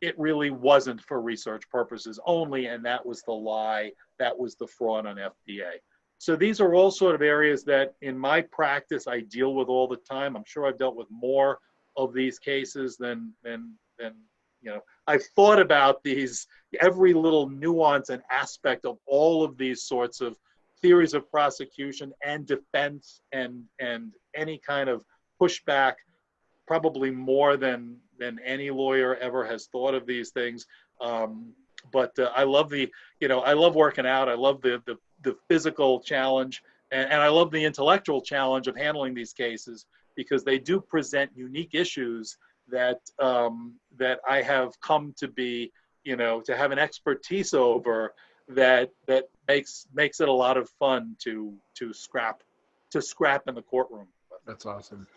it really wasn't for research purposes only, and that was the lie, that was the fraud on FDA. So these are all sort of areas that in my practice I deal with all the time. I'm sure I've dealt with more of these cases than you know. I've thought about these, every little nuance and aspect of all of these sorts of theories of prosecution and defense and any kind of pushback, probably more than any lawyer ever has thought of these things. But I love I love working out. I love the physical challenge, and I love the intellectual challenge of handling these cases, because they do present unique issues that that I have come to be, to have an expertise over, that makes it a lot of fun to scrap in the courtroom. That's awesome.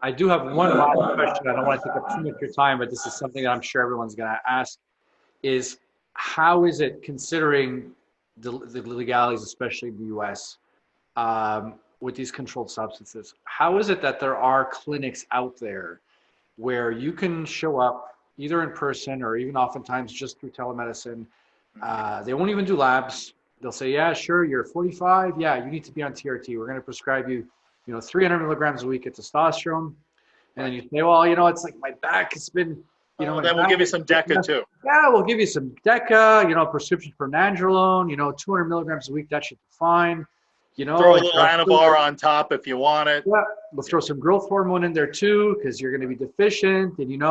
I do have one last question. I don't want to take up too much of your time, but this is something that I'm sure everyone's going to ask, is how is it, considering the legalities, especially in the US, with these controlled substances, how is it that there are clinics out there where you can show up either in person or even oftentimes just through telemedicine? They won't even do labs. They'll say, yeah, sure, you're 45. Yeah, you need to be on TRT. We're going to prescribe you, 300 milligrams a week of testosterone. And then you say, well, it's like my back has been, then we'll give you some DECA too. Yeah, we'll give you some DECA, prescription for nandrolone, 200 milligrams a week. That should be fine. Throw a little Anabar on top if you want it. Yeah, we'll throw some growth hormone in there too, because you're going to be deficient, and and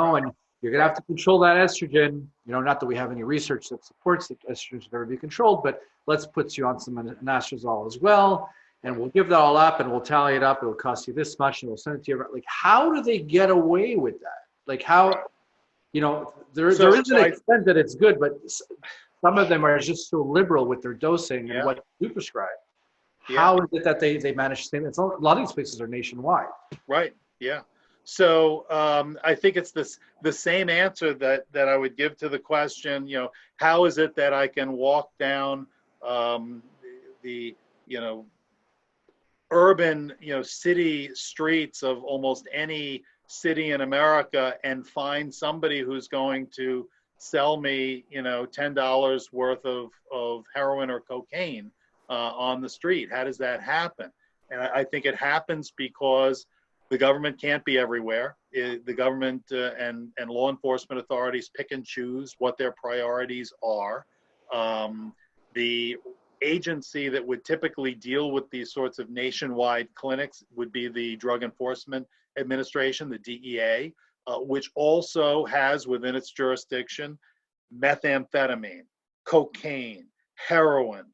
you're going to have to control that estrogen. Not that we have any research that supports that estrogen should ever be controlled, but let's put you on some anastrozole as well, and we'll give that all up, and we'll tally it up. It'll cost you this much, and we'll send it to you. Like, how do they get away with that? Like, how, there is an extent that it's good, but some of them are just so liberal with their dosing and what you prescribe. How is it that they manage to stay? A lot of these places are nationwide. Right. Yeah. So I think it's the same answer that I would give to the question, how is it that I can walk down the, urban, city streets of almost any city in America and find somebody who's going to sell me, $10 worth of heroin or cocaine on the street? How does that happen? And I think it happens because the government can't be everywhere. The government and law enforcement authorities pick and choose what their priorities are. The agency that would typically deal with these sorts of nationwide clinics would be the Drug Enforcement Administration, the DEA, which also has within its jurisdiction methamphetamine, cocaine, heroin,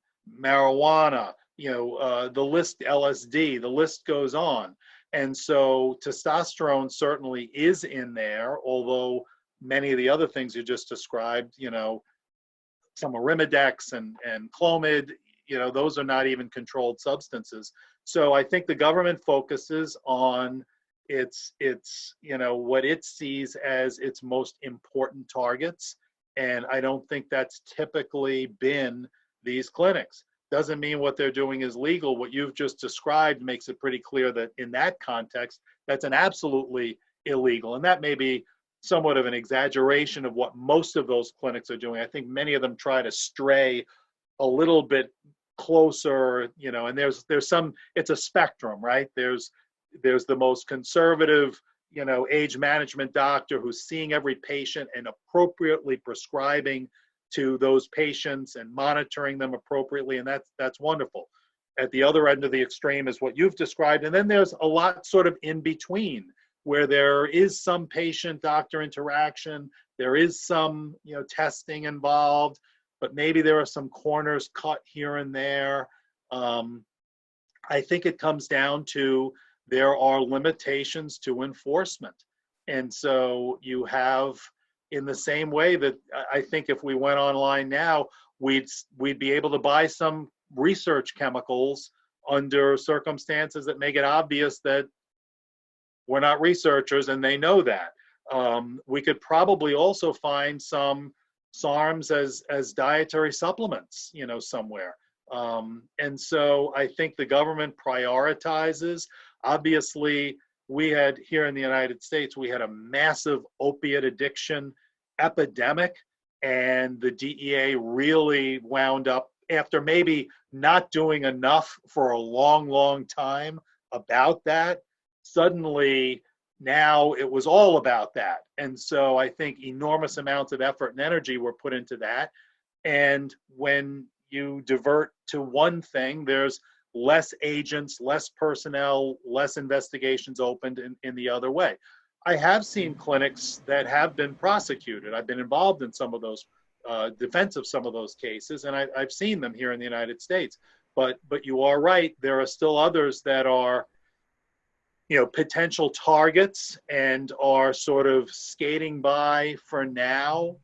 marijuana, the list, LSD, the list goes on. And so testosterone certainly is in there, although many of the other things you just described, some Arimidex and Clomid, those are not even controlled substances. So I think the government focuses on its what it sees as its most important targets. And I don't think that's typically been these clinics. Doesn't mean what they're doing is legal. What you've just described makes it pretty clear that in that context, that's an absolutely illegal. And that may be somewhat of an exaggeration of what most of those clinics are doing. I think many of them try to stray a little bit closer, and there's some, it's a spectrum, right? There's the most conservative, age management doctor who's seeing every patient and appropriately prescribing to those patients and monitoring them appropriately, and that's wonderful. At the other end of the extreme is what you've described, and then there's a lot sort of in between, where there is some patient-doctor interaction, there is some testing involved, but maybe there are some corners cut here and there. I think it comes down to there are limitations to enforcement, and so you have, in the same way that I think if we went online now, we'd be able to buy some research chemicals under circumstances that make it obvious that we're not researchers, and they know that. We could probably also find some SARMs as dietary supplements, somewhere. And so I think the government prioritizes. Obviously, we had here in the United States, we had a massive opiate addiction epidemic, and the DEA really wound up, after maybe not doing enough for a long, long time about that, suddenly now it was all about that. And so I think enormous amounts of effort and energy were put into that. And when you divert to one thing, there's less agents, less personnel, less investigations opened in the other way. I have seen clinics that have been prosecuted. I've been involved in some of those defense of some of those cases, and I've seen them here in the United States. But you are right, there are still others that are potential targets and are sort of skating by for now,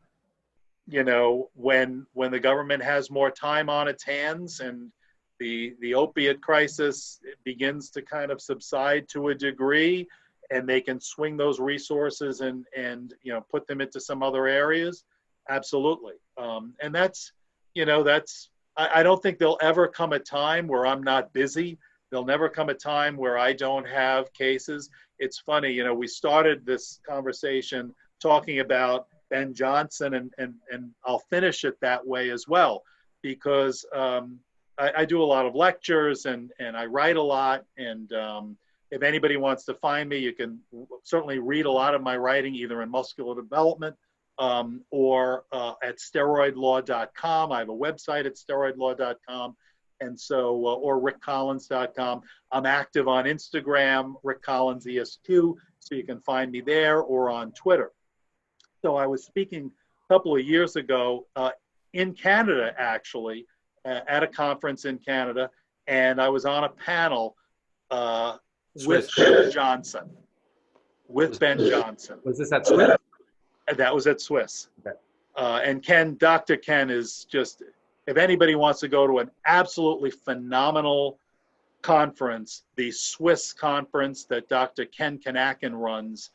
when the government has more time on its hands and the opiate crisis begins to kind of subside to a degree, and they can swing those resources and put them into some other areas. Absolutely. And that's, I don't think there'll ever come a time where I'm not busy. There'll never come a time where I don't have cases. It's funny, we started this conversation talking about Ben Johnson, and I'll finish it that way as well, because I do a lot of lectures and I write a lot. And if anybody wants to find me, you can certainly read a lot of my writing either in muscular development or at steroidlaw.com. I have a website at steroidlaw.com. And so, or rickcollins.com. I'm active on Instagram, rickcollinsesq, so you can find me there, or on Twitter. So I was speaking a couple of years ago in Canada, actually, at a conference in Canada, and I was on a panel with Ben Johnson. Was this at Swiss? That was at Swiss. Okay. And Dr. Ken is just, if anybody wants to go to an absolutely phenomenal conference, the Swiss conference that Dr. Ken Kanakin runs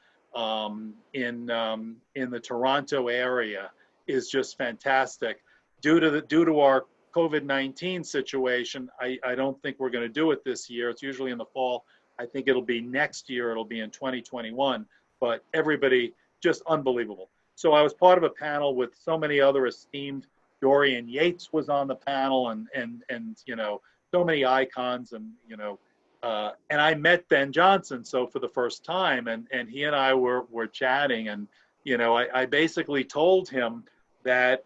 in the Toronto area, is just fantastic. Due to our COVID-19 situation, I don't think we're going to do it this year. It's usually in the fall. I think it'll be next year. It'll be in 2021. But everybody, just unbelievable. So I was part of a panel with so many other esteemed. Dorian Yates was on the panel, and you know, so many icons, and you know, and I met Ben Johnson so for the first time, and he and I were chatting, and you know, I basically told him that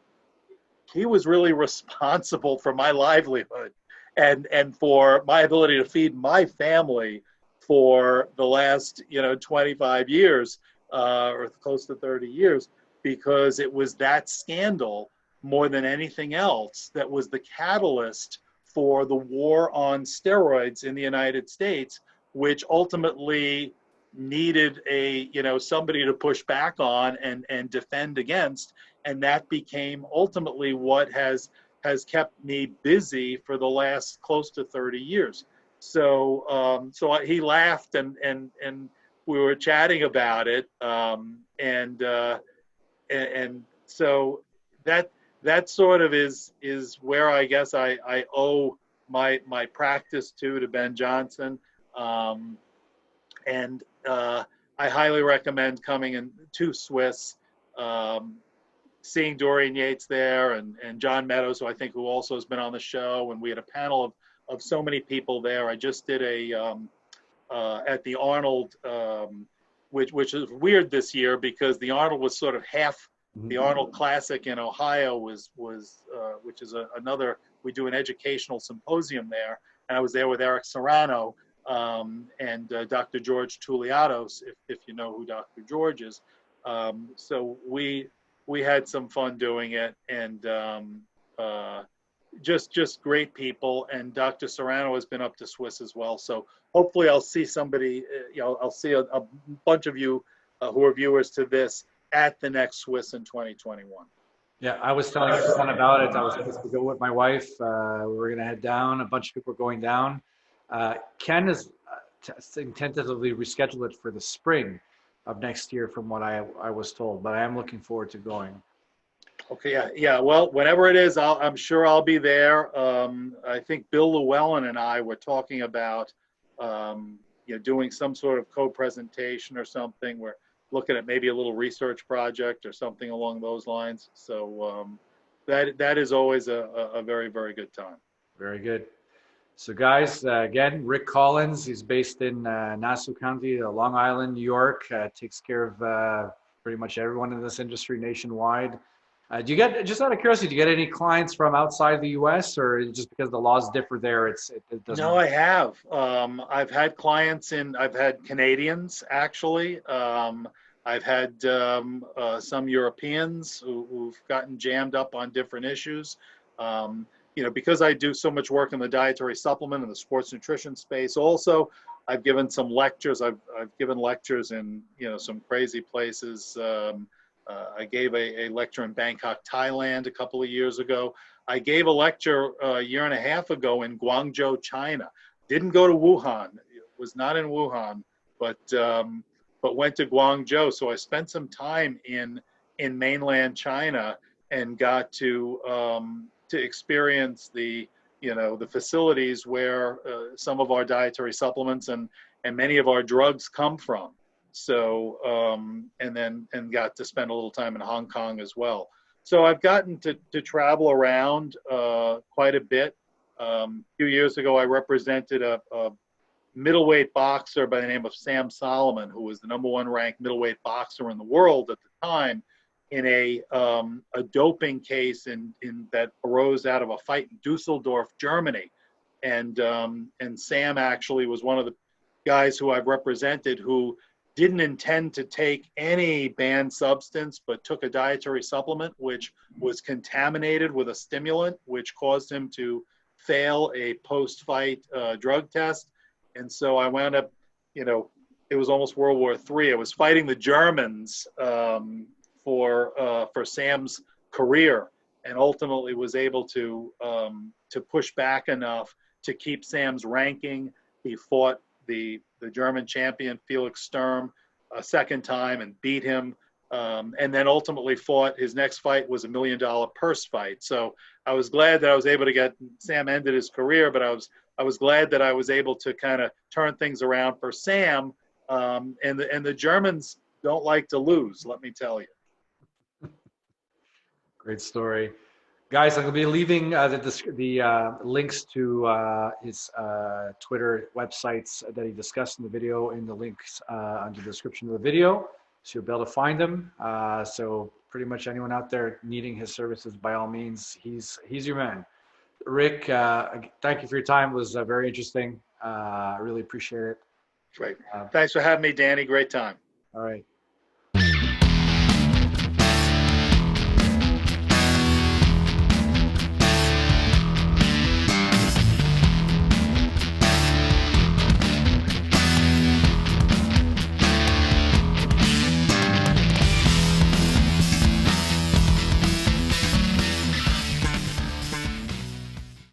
he was really responsible for my livelihood and for my ability to feed my family for the last, you know, 25 years or close to 30 years, because it was that scandal more than anything else that was the catalyst for the war on steroids in the United States, which ultimately needed a, you know, somebody to push back on and defend against. And that became ultimately what has kept me busy for the last close to 30 years. So he laughed, and we were chatting about it, and so that sort of is where I guess I owe my practice to Ben Johnson, and I highly recommend coming in to Swiss, seeing Dorian Yates there, and John Meadows, who I think who also has been on the show, and we had a panel of so many people there. I just did a at the Arnold, which is weird this year because the Arnold was sort of half. The Arnold Classic in Ohio was which is another, we do an educational symposium there, and I was there with Eric Serrano and Dr. George Touliatos, if you know who Dr. George is. So we had some fun doing it, and just great people. And Dr. Serrano has been up to Swiss as well. So hopefully I'll see somebody, you know, I'll see a bunch of you who are viewers to this at the next Swiss in 2021. Yeah, I was telling everyone about it. I was supposed to go with my wife. We were going to head down. A bunch of people are going down. Ken is tentatively reschedule it for the spring of next year, from what I was told. But I am looking forward to going. Okay, yeah. Well, whenever it is, I'm sure I'll be there. I think Bill Llewellyn and I were talking about, you know, doing some sort of co-presentation or something. We're looking at maybe a little research project or something along those lines. So that is always a very, very good time. Very good. So guys, again, Rick Collins, he's based in Nassau County, Long Island, New York, takes care of pretty much everyone in this industry nationwide. Do you get, just out of curiosity, do you get any clients from outside the US, or just because the laws differ there, it doesn't? No, I have. I've had clients I've had Canadians, actually. I've had some Europeans who've gotten jammed up on different issues. You know, because I do so much work in the dietary supplement and the sports nutrition space also, I've given some lectures. I've given lectures in, you know, some crazy places. I gave a lecture in Bangkok, Thailand a couple of years ago. I gave a lecture a year and a half ago in Guangzhou, China. Didn't go to Wuhan. It was not in Wuhan, but went to Guangzhou. So I spent some time in mainland China and got to experience the, you know, the facilities where some of our dietary supplements and many of our drugs come from. So, and got to spend a little time in Hong Kong as well. So I've gotten to travel around quite a bit. A few years ago, I represented a middleweight boxer by the name of Sam Solomon, who was the #1 ranked middleweight boxer in the world at the time, in a doping case that arose out of a fight in Dusseldorf, Germany. And Sam actually was one of the guys who I've represented who didn't intend to take any banned substance, but took a dietary supplement which was contaminated with a stimulant, which caused him to fail a post-fight drug test. And so I wound up, you know, it was almost World War III. I was fighting the Germans for Sam's career, and ultimately was able to push back enough to keep Sam's ranking. He fought the German champion Felix Sturm a second time and beat him. And then ultimately fought, his next fight was $1 million purse fight. So I was glad that I was able to get, Sam ended his career, but I was glad that I was able to kind of turn things around for Sam. And the Germans don't like to lose, let me tell you. Great story. Guys, I'm going to be leaving the links to his Twitter websites that he discussed in the video in the links under the description of the video. So you'll be able to find him. So pretty much anyone out there needing his services, by all means, he's your man. Rick, thank you for your time. It was very interesting. I really appreciate it. Great. Thanks for having me, Danny. Great time. All right.